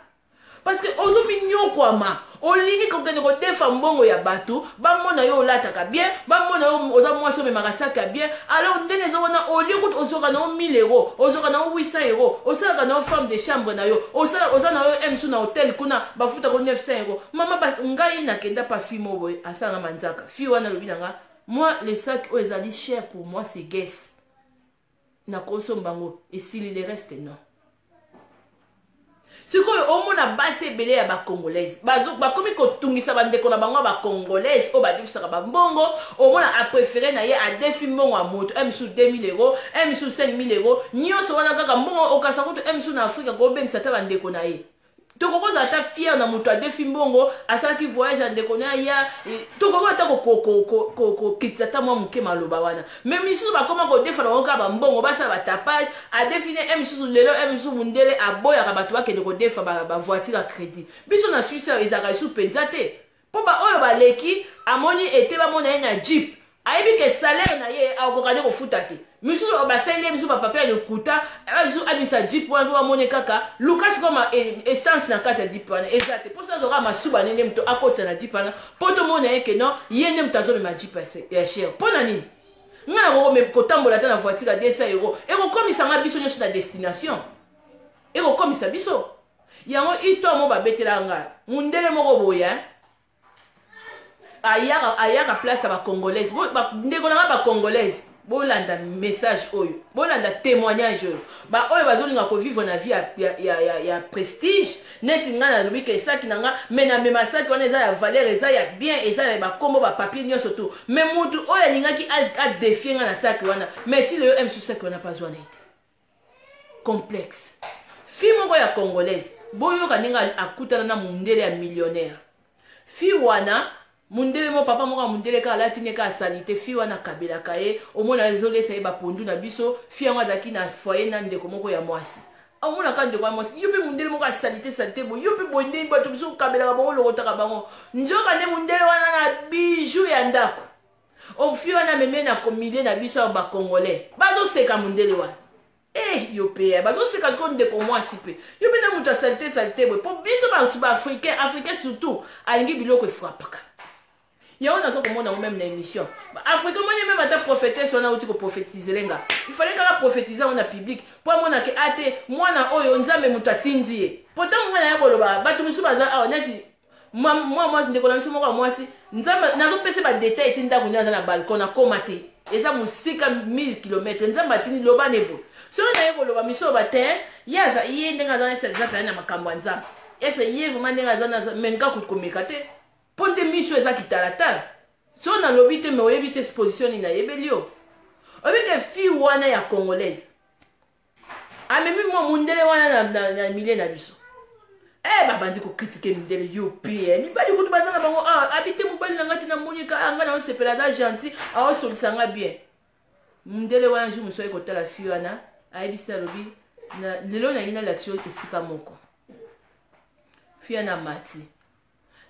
parce que ozo minyo kwa ma olingi kokende ko defa mbongo ya bato bamona yo olataka bien bamona yo oza mwasi omemaka saka bien alors ndenge eza wana olie kutu ozoka na 1000 euros ozoka na 800 euros osalaka na femme de chambre na yo oza na yo emsu na hotel kuna bafuta ko 900 euros mama ngai nakenda pa fi mo boye asanga manzaka fi wana lobi nanga moi les sacs oyo ezali cher pour moi c'est guess na kosombango esili le reste non. Sikoyo omona basi ebele ya bakongolaise bakomi kotungisa bandeko na bango bakongolaise o badefisaka bambongo omona apréféré na ye adefi mbongo ya moto emsu 2000 euros emsu 5000 euros nyonso wana kaka mbongo okasa kutu emsu na Afrika kobengisa ata bandeko na ye tokokoza ata fier na moto adefi mbongo asalaki voyage andeko na ya tokoko ata kokitisa ata mwa moke maloba wana mais misusu bakoma kodefa na oka bambongo basala batapage adefine emisusu lelo emisusu mundele aboyaka bato bakende kodefa bavoiture ya crédit biso na Suisse ezalaka lisu mpenza te po ba oyo baleki amoni ete bamona ye na jeep ayebi ke salaire na ye akokande kofuta te misusu basali misusu bapapia lokuta misusu abisa jeep wana mpo bamoni kaka luka sikoma essence na kati ya jeep wana eza te mpo sazoka masuba nende moto akotisa na jeep wana mpo tomona ye ke non ye nde moto azomema jeep ya chere mpo na nini nga na kotambola ata na voiture ya 200 euro ekokomisanga biso nyonso na destination ekokomisa biso yango histoire mo babetela nga mundele moko boya ayaka place ya bacongolaise ndeko nanga bacongolaise bolanda message oyo bolanda témoignage oyo baoyo bazolinga kovivre na vie ya prestige neti nga nalobi ke esaki na nga me namema saki wana eza ya valeur eza ya bien eza ya bakombo bapapier nyonso tu me mutu oyo alingaki adefie nga na saki wana me ti leyo msu saki wana pazwana ete complexe fi moko ya congolaise boyoka ndenge akutana na mundele ya millionnaire fi wana mundele mo papa moko mundele ka alati ne ka asalite fi wana kabelaka ye omona ezolesa ye bapondu na biso fi yango azalaki na foyer na ndeko moko ya mwasi omona ka ndeko ya mwasi yupi mundele moko asalite bo yupi bonde bato biso kabelaka bango lokotaka bango nzoka nde mundele wana na bijou ya ndako ofi wana meme na komilie na biso ya bakongolais bazoseka mundele wana yo pe bazoseka siko ndeko mwasi pe yo pe na mutu asalite boye mpo biso africain surtout alingi biloko efrapaka yango nazo komona ngo même na émission africain moni même ata prophétesse wana uti koprophétiser lenga il fallait kaka prophétiser on na public po mona ke ate mwana oyo nzambe mutu atindi ye pourtant mwana ya boloba bato misu baza awa neti moi ndeko na misu moko mwasi nzambe nazo pese ba détail tinda kunya na balcon na komate eza musika 1000 km nzambe atindi loba nebo so na ye koloba miso ba te yaza ye ndenga za ese za na makambo nzambe ese ye vraiment ndenga za na menga kukomeka te ponte misho eza kitalatala so na lobi te me oyebi te exposition na yebelio oyebi te fi wana ya congolaise amemi mwa mundele wana na milie na biso babandi kokritike mindele yo pe mibali kutu bazanga bango abite mobali na ngati na monika anga na osepela za gentil aosolisa nga bien mundele wana jour mosu ekotala fi wana ayebisi alobi lelo nangi na l'action esika moko fi wana mati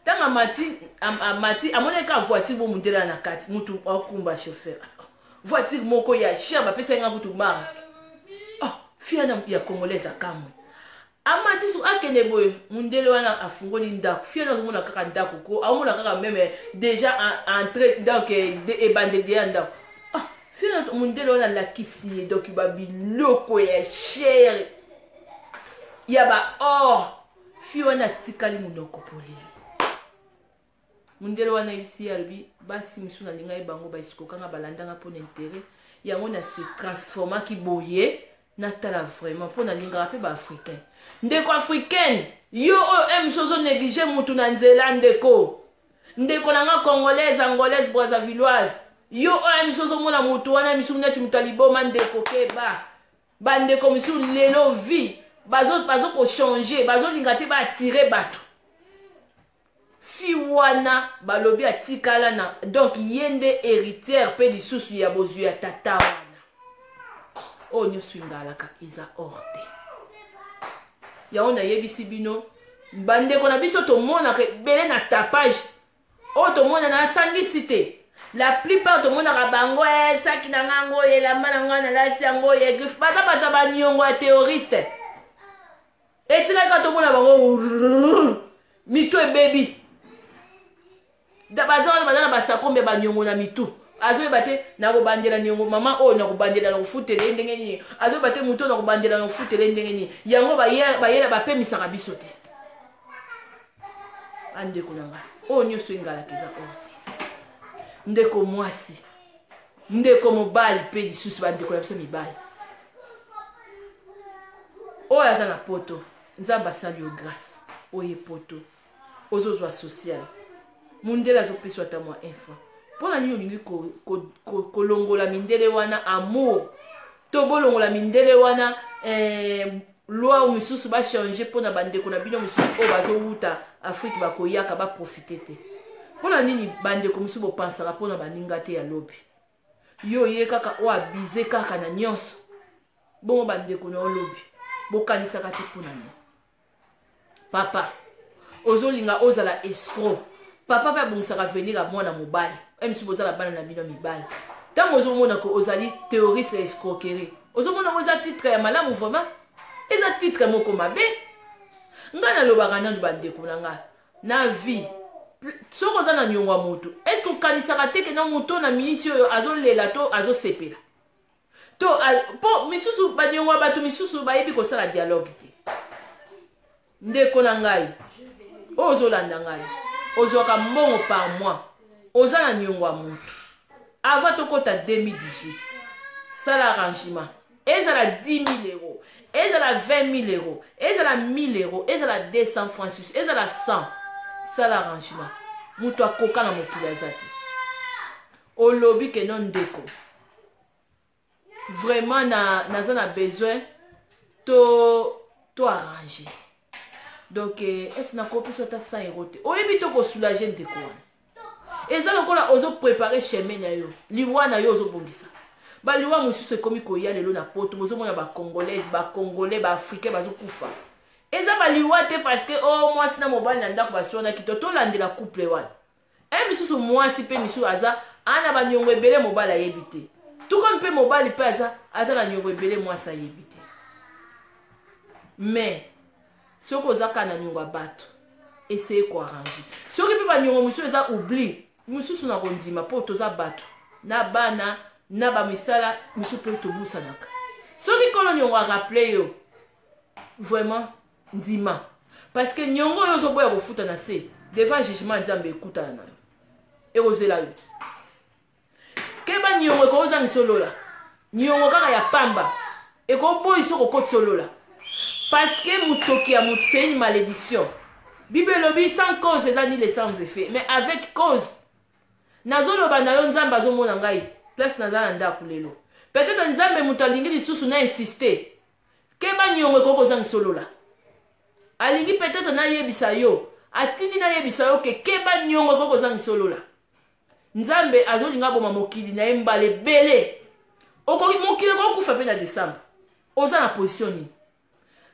tanga mati amoneka voiture bo mundele na kati mutu akumba chauffeur voiture moko ya cher bapesa nga kutu marque fi wana ya congolaise akamwe amati su akende boye mundele wana afungoli ndako fi wana azomona kaka ndako ko aomona kaka meme déjà entré donc ebandeli ya ndako fi wana mundele wana lakisi ye donc babiloko ya cher ya ba or fi wana tikali munoko poleli mundele wana ibisi alobi basi misu na linga ebango baisikokanga balandanga mpona intere yango na se transformaki boye natala vraiment mpona lingaka mpe baafricain ndeko africaine yo oyo misu ozonéglige mutu na nzela ndeko nanga congolaise angolaise brazzavilleoise yo oyo misu ozomona mutu wana misu neti mutu aliboma ndeko keba bandeko misu lelo vi bazokochange bazolinga te baatire bato fi wana balobi atikala na donc ye nde héritière mpe lisusu ya bozwi ya tata wana oyo nyonso ingalaka eza or te yango nayebisi bino bandeko na biso tomonaka ebele na tapage oyo tomona na asangisi te la plupart tomonaka bango saki na ngango elamba na ngai nalati yango egrife baza bato ya baniongo ya terroriste etikaka tomona bango mito ebebi baza na basakombe baniongo na mitu azoyeba te nakobandela niongo mama oyo nakobandela nakofutela ye ndenge nini azoyeba te moto nakobandela nakofutela ye ndenge nini yango bayela bapemisaka biso te andeko na ngai oyo nyonso engalaka eza oyo te ndeko mwasi ndeko mobali mpe lisusu bandeko na biso mibali oyo aza na poto nzambe asali yo grâce oyo poto ozozwa social mundele azopeswa ata mwa info mpona nini olingi kolongola mindele wana amour to bolongola mindele wana loi misusu bachange mpona bandeko na bino misusu oyo bazowuta afrique bakoyaka baprofite te mpona nini bandeko misusu bopansaka mpona baninga te ya lobi yo ye kaka oyo abize kaka na nyonso bongo bandeko na olobi bokanisaka te mpona nini papa ozolinga ozala escroc papa pa bongisa venir à moi na mobile même si boza la bana na bino mibale tant ozo mona ko ozali théoriste et escroquerie ozo mona oza titre ya malamu vraiment eza titre moko mabe nga na lobaka na bandeko na nga na vie soko oza na nyongo ya moto est-ce que okanisaka te ke na moto na miniti oyo azolela to azosepela to po misusu banyongo ya bato misusu bayebi kosala dialogue te ndeko na ngai oyo ozolanda ngai ozwaka mbongo par mois oza na nyongo ya moto avant tokota 2018 sala arrangement ezala 10 000 euros ezala 20 000 euros ezala 1000 euros ezala 200 francs suisse ezala 100 sala arrangement moto akoka na mokili aza te olobi ke non ndeko vraiment naza na besoin to arranger donc est-ce nakopesa ta 100 euros te oyebi to kosoulager ndeko wana eza lokola ozo préparer chemin na yo liwa na yo ozobongisa baliwa mosusu ekomi koya lelo na poto bozomona bacongolaise bacongolais baafricain bazokufa eza baliwa te parce que mwasi na mobali na ndako basiwanaki tolandela couple wana misusu mwasi mpe misusu aza ana banyongo ebele mobali ayebi te tukomi mpe mobali mpe aza na nyongo ebele mwasi ayebi te mais soki ozaka na nyongo ya bato essaye koarrange soki mpe banyongo mosusu eza oubli mosusu na kondima mpo toza bato na bana na bamisala mosusu mpe tobusanaka soki kolo nyongo arappele yo vraiment ndima parce que nyongo oyo ozoboya kofuta na se devant jugement ya nzambe ekutana na yo ekozela yo keba nyongo ekozangisa olola nyongo kaka ya pamba ekoboyisa kokotisa olola parce que motoki ya moto c'est une malédiction bible elobi sans cause eza ni les sans effet mais avec cause nazoloba na yo nzambe azomona ngai place naza na ndako lelo peut-être nzambe moto alingi lisusu na insiste keba nyongo ekokozangisa olola alingi peut-être nayebisa yo atindi nayebisa yo ke keba nyongo ekokozangisa olola nzambe azolinga boma mokili na ye mbala ebele mokili kokufa mpe na décembre oza na position nini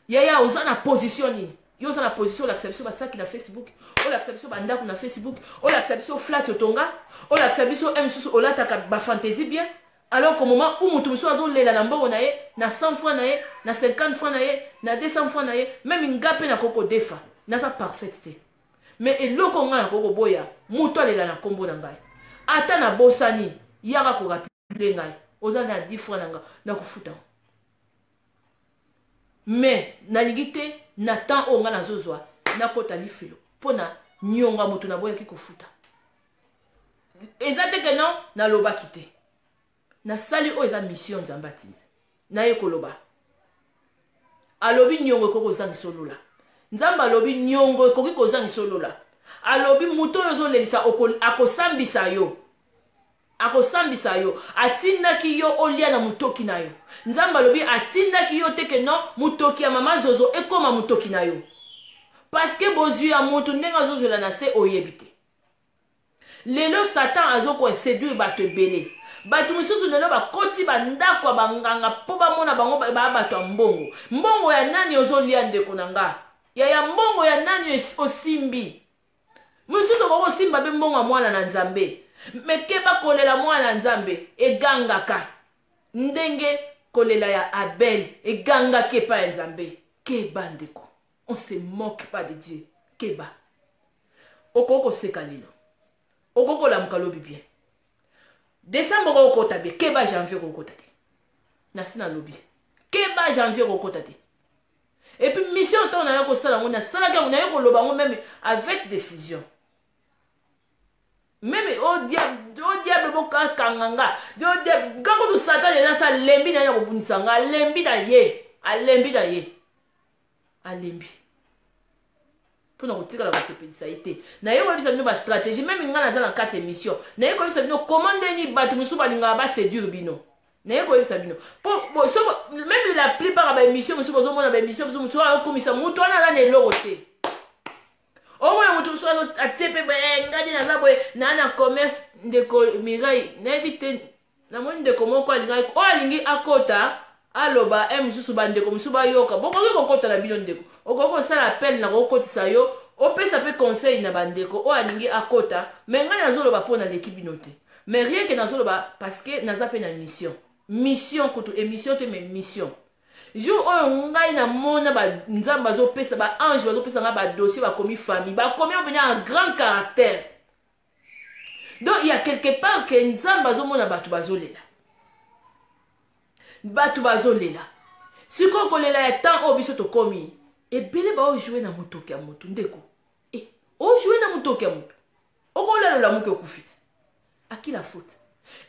yaya oza na position nini yo oza na position olakisa biso basaki na Facebook olakisa biso bandako na Facebook olakisa biso flat otonga olakisa biso misusu olataka bafantaisie bien alors qu'au moment où mutu mosusu azolela na mbongo na ye na 100 francs na ye na 50 francs na ye na 200 francs na ye même nga mpe na koko defa naza parfaite te mais eloko nga na koko boya mutu alela na kombo na ngai ata na bosani yaka korapile ngai oza na 10 francs na nga na kofuta mais nalingi te na temps oyo nga nazozwa nakota lifelo mpo na nyonga moto na boyaki kofuta eza te ke non nalobaki te nasali oyo eza mission nzambe atinze naye koloba alobi nyongo ekoki kozangisa olola nzambe alobi nyongo ekoki kozangisa olola alobi moto oyo ozolelisa akosambisa yo atindaki yo olia na motoki na yo nzambe alobi atindaki yo teke no motoki ya mama zozo ekoma motoki na yo parce que bozwi ya moto ndenge azozwela na se oyebi te lelo satan azokoseduire bato ebele bato misusu lelo bakoti bandako ya banganga mpo bamona bango baya bato ya mbongo ya nani ozolia ndeko na nga ya mbongo ya nani osimbi misusu kokosimba mpe mbongo ya mwana na nzambe mekeba kolela mwana nzambe egangaka ndenge kolela ya Abel egangaka epa ya nzambe keba ndeko on se moque pas de Dieu keba okoko seka lelo okoko lamuka lobi bien décembre kokota be keba janvier kokota te nasina lobi keba janvier kokota te et puis mission to na yako sala ngona sala ka ngona yako loba ngo même avec décision même au diable boka kanganga do diable kako du satan ya sa lembi na yako bunisanga lembi da ye alembi pour nous retirer la responsabilité na ye webisa bino ba stratégie même nga na za na 4 émissions na ye ko bisa bino commander ni batu musu balinga ba séduire bino na ye ko bisa bino pour so même la plupart ba émissions musu bozo mona ba émissions musu a komisa mutu ana za ne logote au moins mutu so atepe ngadi na za boy na commerce ndeko mirai na éviter na moni ndeko moko alinga o alingi akota aloba mususu bandeko mususu bayoka bokoki kokota na bino ndeko okoko sala appel na kokotisa yo opesa pe conseil na bandeko o alingi akota mais ngai nazoloba mpo na l'équipe note mais rien que nazoloba parce que naza pe na mission kutu émission te mais mission jour oyo ngai namona banzambe bazopesa baange bazopesa ngai badossier bakomi famille bakomi ovenir en grand caractère donc il y a quelque part que nzambe azomona bato bazolela sikoyo kolela ya temps oyo biso tokomi ebele baojouer na motoki ya moto ndeko ojouer na motoki ya moto okolalola moki okufiti aki la faute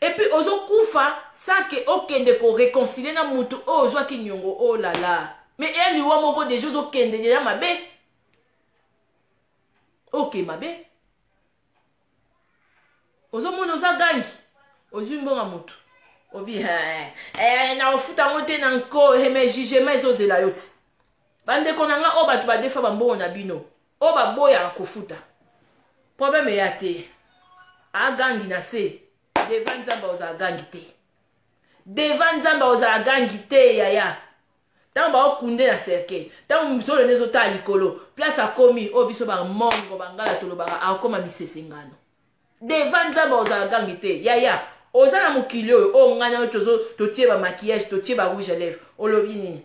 et puis ozokufa sake okende koreconcilie na moto oyo ozwaki niongo oh la la mais eliwa moko deja ozokende deja mabe ok mabe ozomona oza gangi ozwi mbonga moto obi na ofuta ngo te na nko me jugement ezozela yo ti bandeko na nga oyo bato badefa bambongo na bino oyo baboyaka kofuta problème eya te agangi na se devant nzambe ozala gangi te devant nzambe ozala gangi te yaya ntango baokunde na cercueil ntango misolo ne ezotala likolo place akomi oyo biso bamongo bangala tolobaka akoma misesengano devant nzambe ozala gangi te yaya oza na mokili oyo oyo ngai na oyo totie bamaquillage totie barouge à lèvre olobi nini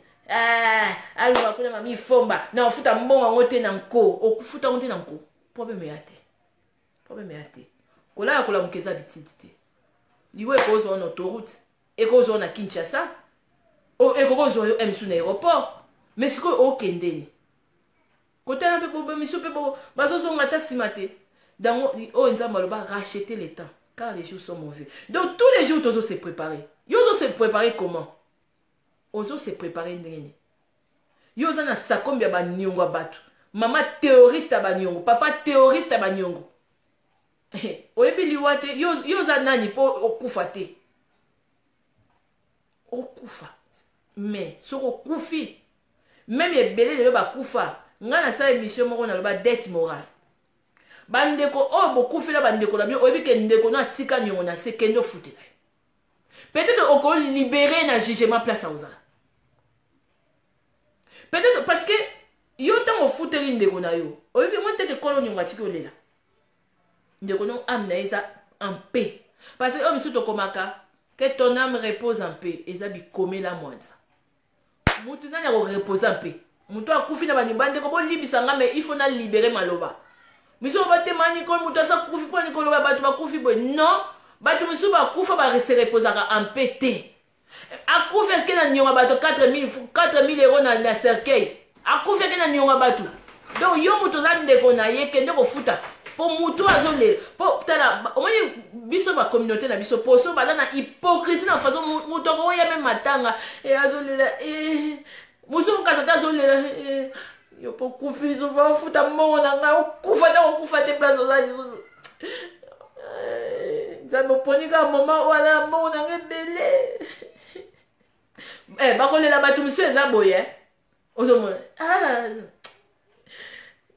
aluka kuna mami fomba na ofuta mbongo yango te na nko okufuta yango te na nko problème ya te kolala kolamuka eza bitidi te liwe ekozwa na autoroute ekozwa na Kinshasa ekozwa yo emisu na aéroport mais sikoyo okendeni kotala mpe misu mpe bazozonga ta nsima te dango oyo nzambe aloba racheter le temps car les jours sont mauvais donc tous les jours tozo se préparer yo ozo se préparer comment ozo se préparer ndenge yo oza na sakombi ya baniongo ya bato mama terroriste ya baniongo papa terroriste ya baniongo oyebi liwa te yo oza nani mpo okufa te okufa mais soki okufi même ebele lelo bakufa ngai nasala émission moko naloba dette morale bandeko oyo bokufela bandeko na bino oyebi ke ndeko no atika niongo na se kende ofutela peut-être okolibere na jugement place aozala peut-être parce que yo ntango ofuteli ndeko na yo oyebi mo teke kolo niongo atiki olela ndeko no ame na ye eza en paix parce que oyo misu tokomaka que ton âme repose en paix eza bikomela mwanza mutu nani akorepose en paix mutu akufi na banyumba ndeko bolimbisa nga mais il faut na libere maloba miso batema nikolo mutu asa kufi mpo nikoloba bato bakufi boye non bato misu bakufa barese reposaka en paix te akufi ake na nionga bato 4000 euro na cercueil akufi ake na nionga bato donc yo mutu oza ndeko na ye kende kofuta po mutu azolela po tala omoni biso bacommunauté na biso poso baza na hypocrisie na façon mutu akoya me matanga azolela musu mokasa te azolela yo po kufi souvent ofuta mbongo na ngai okufa te okufa te place ozali nzambe oponi kaka mama wana mbongo na ngai ebele bakolela bato misu eza boye ozomona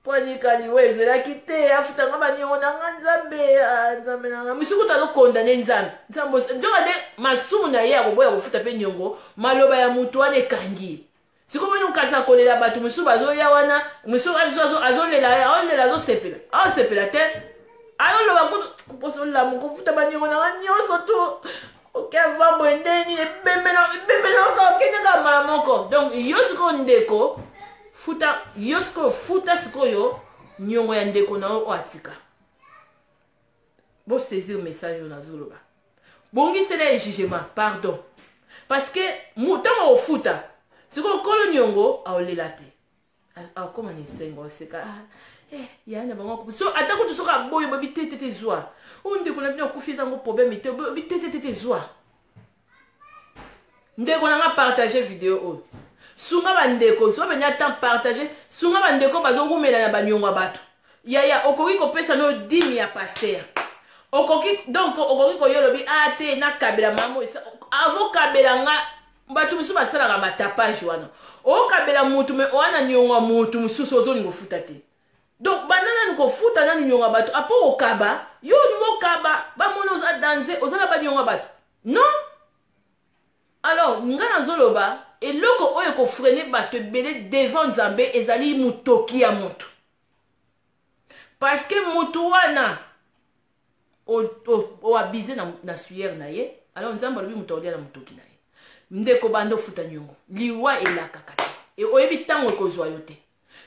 ponika liwe ezelaki te afutanga baniongo na nga nzambe na nga misu kuta azokondane nzambe nzoka nde masumu na ye akoboya kofuta mpe niongo maloba ya mutu wana ekangi sikomoni mokasi akolela bato misu bazoya wana misu azolela azosepela te ayoloba kutu mposo olamu kofuta baniongo na nga nyonso to okeva boye ndeni ebembelaka okendeka mala moko donc yo sikoyo ndeko futa yo sikoyo futa sikoyo niongo ya ndeko na yo atika bosaisir message oyo nazoloba bongisela jugement pardon parce que ntango ofuta sikoyo kolo niongo aolela te akoma na esengo oseka yana bango so ata kutu soki aboyi bobi tetete zwa oyo ndeko na bino akufi ezango problème te bobi tetete zwa ndeko nanga partage video oyo sunga bandeko so benya temps partage sunga bandeko bazorumela na baniongo ya bato yaya okoki kopesa no 10 ya pasteur okoki donc okoki koyolobi te nakabela mamo avokabela nga bato misu basalaka batapage wana okabela mutu me owana niongo ya mutu mosusu ozolinga ofuta te donc banana nikofuta nani niongo ya bato apo okaba yo olingo okaba bamona oza danse ozala baniongo ya bato non alors nga nazoloba eloko oyo kofrene bato ebele devant nzambe ezali motoki ya moto parce que mutu wana o abusé na suyer na ye alors nzambe alobi mutu aolia na mutoki na ye ndeko bando futa nyongo liwa elakaka te e oyebi ntango ekozwa yo te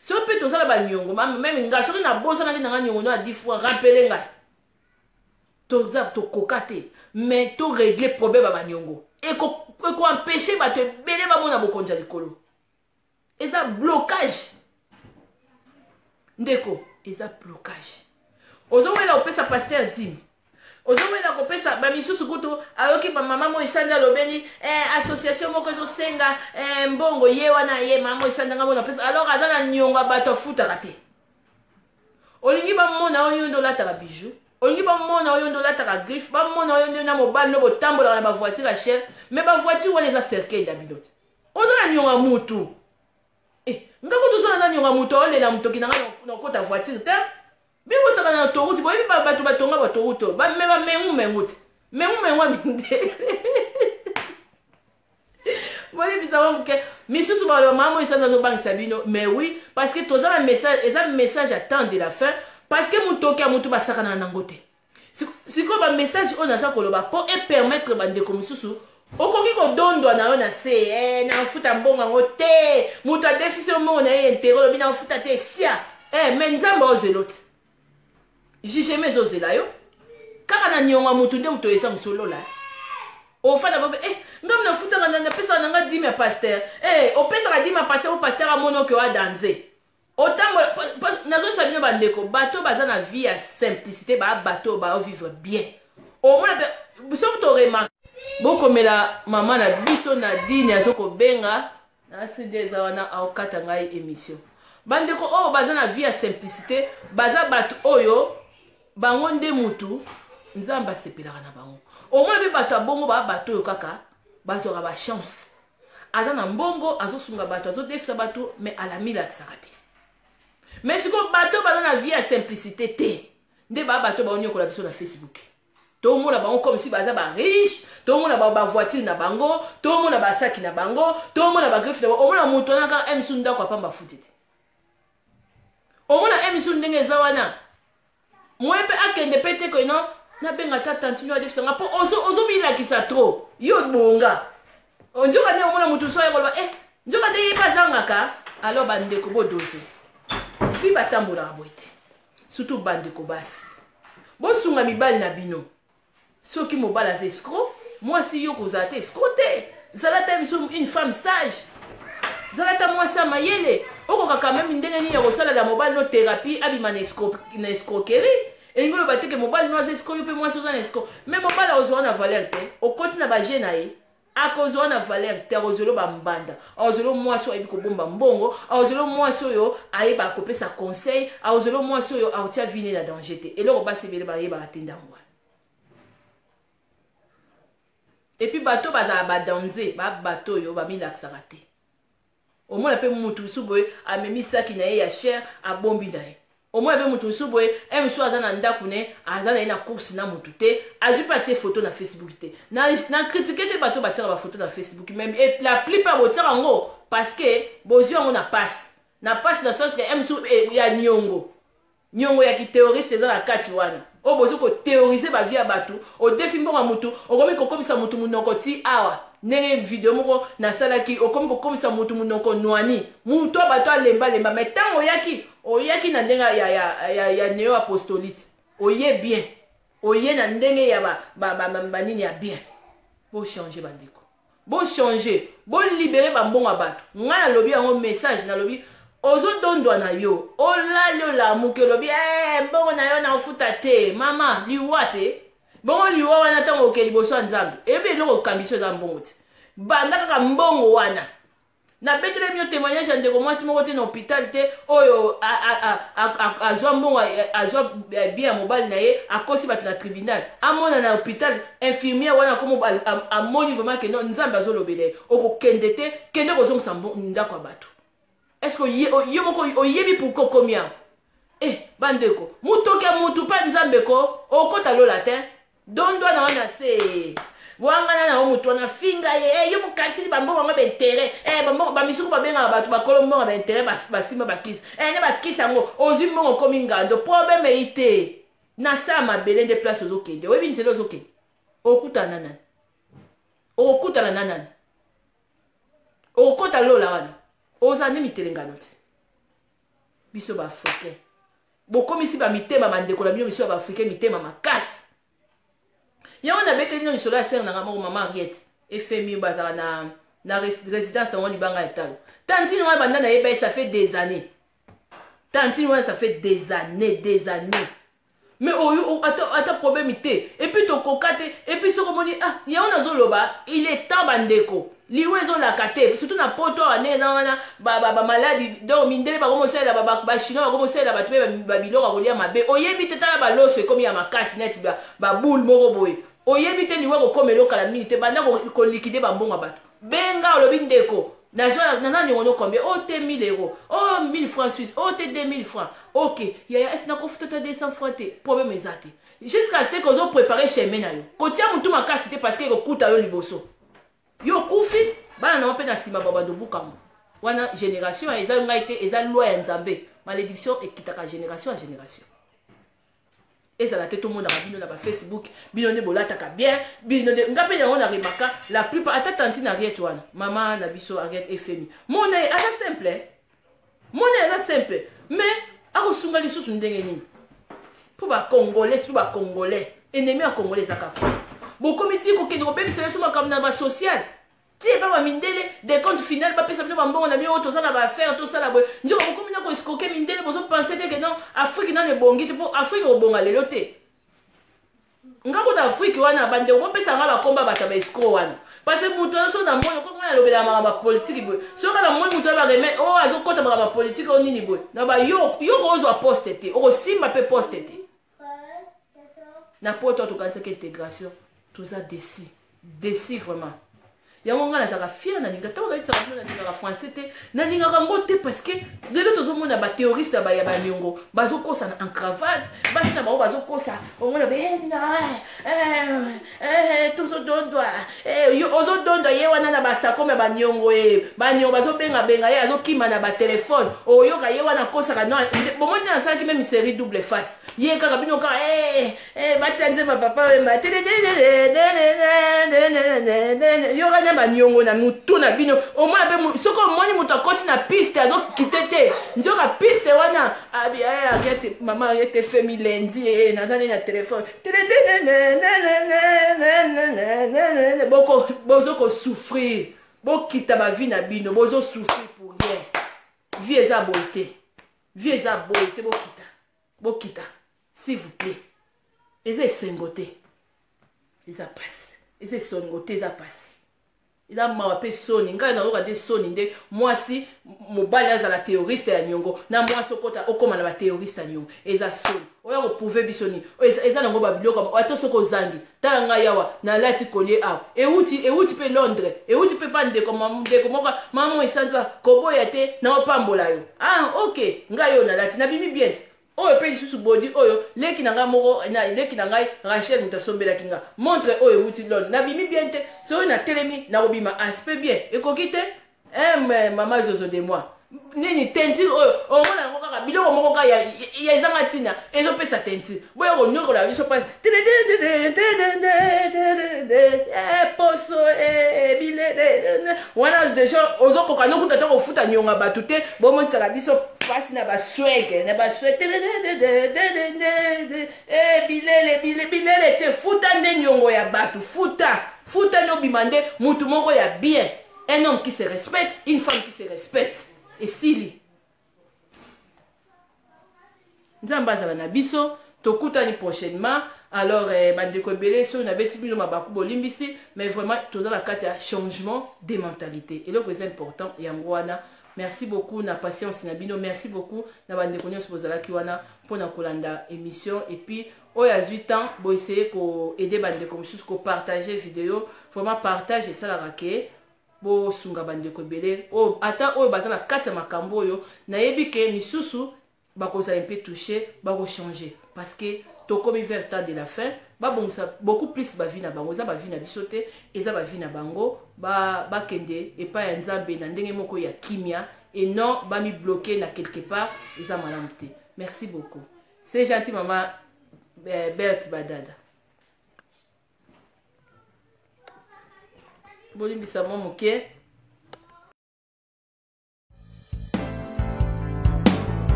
so mpe tozala banyongo meme nga soki nabosanaki nanga nyongo no ya 10 fois rappele ngai tokoka te mais toregle problème ya banyongo ekoempêche bato ebele bamona bokonzi ya likolo eza blocage ndeko eza blocage ozowela opesa paster dime ozowela kopesa bamisusu kutu ayoki bamama mo esanja alobeli association moko ezosenga mbongo ye wana ye mama esanja ngo na pesa alors aza na nyongo bato afutaka te olingi bamona oyo ndo lataka bijou olingi bamona oyo ndo lataka griffe bamona oyo ndo na mobali no botambolaka na bavoiture ya chere mais bavoiture wana eza cercueil ya bilote oza na nyongo ya mutu ngako tozona na nyongo ya mutu olela mutoki nanga na okota voiture te bibosaka na autoroute boyebi bato batonga baautoroute bamema mengu te mengu aminde bolebisaka moke misusu baloba mama esana azobangisa bino mais oui parce que toza na message eza message à temps de la fin parce que mutoki ya mutu basakana nango te sikoyo bamessage oyo naza koloba mpo epermettre bandeko misusu okoki kodondwa na yo na se nafuta mbongo yango te mutu adefisi omongo na ye intere olobi nafuta te sia mais nzambe ozelo te jijeme ezozela yo kaka na niongo ya mutu nde mutu oyesa mosolola ofanda bobe ngam nafutaka napesaka nanga dime ya paster opesaka dime ya paster o paster amona oke oa danse otambola nazoyesa bino bandeko bato baza na vie ya simplicité bato baovivre bien omona soki toremarke bokomela mama na biso na dine azokobenga naside eza wana aokata ngai émission bandeko oyo baza na vie ya simplicité baza bato oyo bango nde mutu nzambe asepelaka na bango omona mpe bato ya bongo bato oyo kaka bazwaka bachance aza na mbongo azosunga bato azodefisa bato mais alamilakisaka te mais sikoyo bato baza na vie ya simplicité te nde bato baonyokola biso na Facebook tomona bango comme si baza bariche tomona bavoiture na bango tomona basaki na bango tomona bagriffe na bango omona mutu anaka emisu ndako apamba futi te omona emisu ndenge eza wana mwe mpe akende pe te koino nabenga ta tantino adefisanga mpo ozobilakisa tro yo bonga nzoka nde omona mutu so ayekoloba nzoka nde ye bazangaka alors bandeko bodose fi batambolaka boye te surtout bandeko basi bosunga mibali na bino soki mobali aza escro mwasi yo kozala te escro te zala ta biso une femme sage zala ta mwasi ya mayele okokaka meme ndenge nini ya kosalela mobali no thérapie abima na escroquerie elingi oloba teke mobali no aza escro yo mpe mwasi oza na escro me mobali akozwa na valeur te okoti na baje na ye akozwa na valeur te akozwela bambanda akozwela mwasi oyo ayebi kobomba mbongo akozwela mwasi oyo ayeba kopesa conseil akozwela mwasi oyo akotia vine na danger te eloko basi ebele bayebaka te ndango wana epuis bato bazala badanse bato oyo bamilakisaka te omona mpe mutu mosusu boye amemisaki na ye ya chere abombi na ye omona mpe mutu mosusu boye mosusu aza na ndako ne aza na ye na course na mutu te azwi mpe atie foto na Facebook te na kritike te bato batiaka bafoto na Facebook même la plupart botiaka yango parce que bozwi yango na passe na sens ke mosusu ya nyongo ya kithéoriste eza na kati wana oyo bozi kotheorize bavie ya bato odefi mbongo ya mutu okomi kokomisa mutu monoko ti awa ndenge video moko nasalaki okomi kokomisa mutu monoko nwani mutu bato alembalemba me ntango oyaki na ndenge ya neo apostolite oye bien oye na ndenge ya banini ya bien bochange bandeko bochange bolibere bambongo ya bato ngai nalobi yango message nalobi ozodondwa na yo olali olamuki olobi mbongo na yo naofuta te mama liwa te bongo liwa wana ntango oke liboso ya nzambe eyebi eloko okambiso eza mbongo te banda kaka mbongo wana nabetele bino témoignage ya ndeko mwasi moko te na hôpital te oyo azwa mbongo azwa bien ya mobali na ye akosi bato na tribunal amona na hôpital infirmière wana komo amoni vraiment ke no nzambe azolobela ye okokende te kende kozongisa ndako ya bato est-ce que yo moko oyebi pourquoi combien bandeko mutoki ya mutu pa nzambe ko okota lola te dondwa na wana se wangana na mutu na finga ye yo mokatili bambongo nga bentere bambongo bamisuku babenga batu bakolo mbongo bentere basima bakisi ne bakisi yango ozwi mbongo komi ngando problème ite na sa mabele nde place ozokende oyebi nzela ozokende okutana nani okutana na nani okota lola wana ozande mitelengano ti biso baafricain bokomisi bamitema bandeko na bino biso ya baafricain mitema makasi yango na bete bino lisolo ya sere nanga moko mama Ariette FMI bazala na résidence yango libanga ya talo tantine wana banda na yeba ça fait des années tantine wana ça fait des années mais oyo ata problème ite et puis tokoka te et puis soko moni yango nazoloba il est temps bandeko liwe ezolaka te surtout na poto wana eza wana bamaladi donc mindele bakomosalela bachinois bakomosalela bato mpe babiloko akolia mabe oyebi te tala baloso ekomi ya makasi neti baboule moko boye oyebi te liwe kokoma elokala mingi te banda kolikide bambongo ya bato benga olobi ndeko naza niongo combien oh te 1000 euros oh 1000 francs suisse oh te 2000 francs ok yaya esi nakofuta ta 200 francs te problème eza te jusqu'à ce que ozoprépare chemin na yo kotia mutu makasi te parce que ekokuta yo liboso yo kufi bana na mpe na nsima babando bukango wana génération eza ngai te eza loi ya nzambe malédiction ekitaka génération ya génération ezala te tomonaka bino na bafacebook bino nde bolataka bien bino nde nga mpe yango na remaka la plupart ata tantine Ariette wana mama na biso Ariette FMI mona ye aza simple mais akosunga lisusu ndenge nini mpo bacongolais ennemi ya congolais ezaka bokomi ti kokende kobebisela so makambo na basocial ti eba bamindele de compte final bapesa bino bambongo na bino oyo tosala baaffaire tosala boye nzoko bokomi na koeskoke mindele bozopense te ke non afrique nano ebongi te mpo afrique kobonga lelo te ngako na afrique wana bandeko bopesa nga bakomba bato ya baescro wana parce que moto nyonso na moi okoko ngai nalobela makambo ya politike boye soki na moi moto bareme oyo azokota makambo ya politike oyo nini boye na bayoko ozwa poste te okosimba mpe poste te na poto tokanisaka intégration toza desi vraiment yango nga nazalaka fier nalinga ntango nayebisaka bino nalingaka français te nalingaka yango te parce que lelo tozomona baterroriste ya baniongo bazokosana en cravate basi na bango bazokosa omona tozodondwa ozodondwa ye wana na basakome ya baniongo baniongo bazobengabenga ye azokima na batelefone oyoka ye wana akosaka bomoni nasalaki meme série double face ye kaka bino kaka batia nzemba papa wemba yoka baniongo na mutu na bino omona pe soko omoni moto akoti na piste azokite te nzoka piste wana Ariette mama Ariette FMI lendi nazane na telefone bozokosouffrir bokita bavi na bino bozosouffrir pour rien vie eza boye te bokita s'il vous plaît eza esengo te eza pasi eza esongo te eza pasi eza mawa mpe soni ngai nazoka te soni nde mwasi mobali azala terroriste ya niongo na mwasi okoma na baterroriste ya niongo eza soni oya koprouve biso nini eza nango babiloko ata soki ozangi tala ngai awa nalati kolie awa euti mpe Londres euti mpe pa ndeko moko mama esanza koboya te naopambola yo ok ngai oyo nalati nabimi bien oyo mpe lisusu bodi oyo leki na ngai Rachel moto asombelaki nga montre oyo euti Londres nabimi bien te soki natelemi nakobima aspect bien ekoki te mama zozo de moi nini tentire oyo omona yango kaka biloko moko kaka ya ezanga ntina ezopesa tentire boya konyokola biso pasi poso bilele wana deja ozokoka nokuta ta kofuta nyonga bato te bomonisaka biso pasi na baswege bilele te futa nde nyongo ya bato futa nde obima nde mutu moko ya bien un homme qui se respecte une femme qui se respecte esili nzambe azala na biso tokutani prochainement alors bandeko ebele soki nabeti bino mabaku bolimbisi mais vraiment toza na kati ya changement de mentalité eloko eza important yango wana merci beaucoup na patience na bino merci beaucoup na bandeko nyonso bozalaki wana mpona kolanda émission et puis oyo azwi temps boessaye koaide bandeko mosusu kopartage video vraiment partage esalaka ke bosunga bandeko ebele ata oyo baza na kati ya makambo oyo nayebi ke misusu bakozala mpe touche bakochange parce que tokomi vers temps de la fin babongisa beaucoup plus bavi na bango eza bavi na biso te eza bavi na bango bakende epai ya nzambe na ndenge moko ya kimia et non bami bloqué na quelque part eza malamu te. Merci beaucoup. C'est gentil maman Berthe Badada. Bolimbisa mwa moke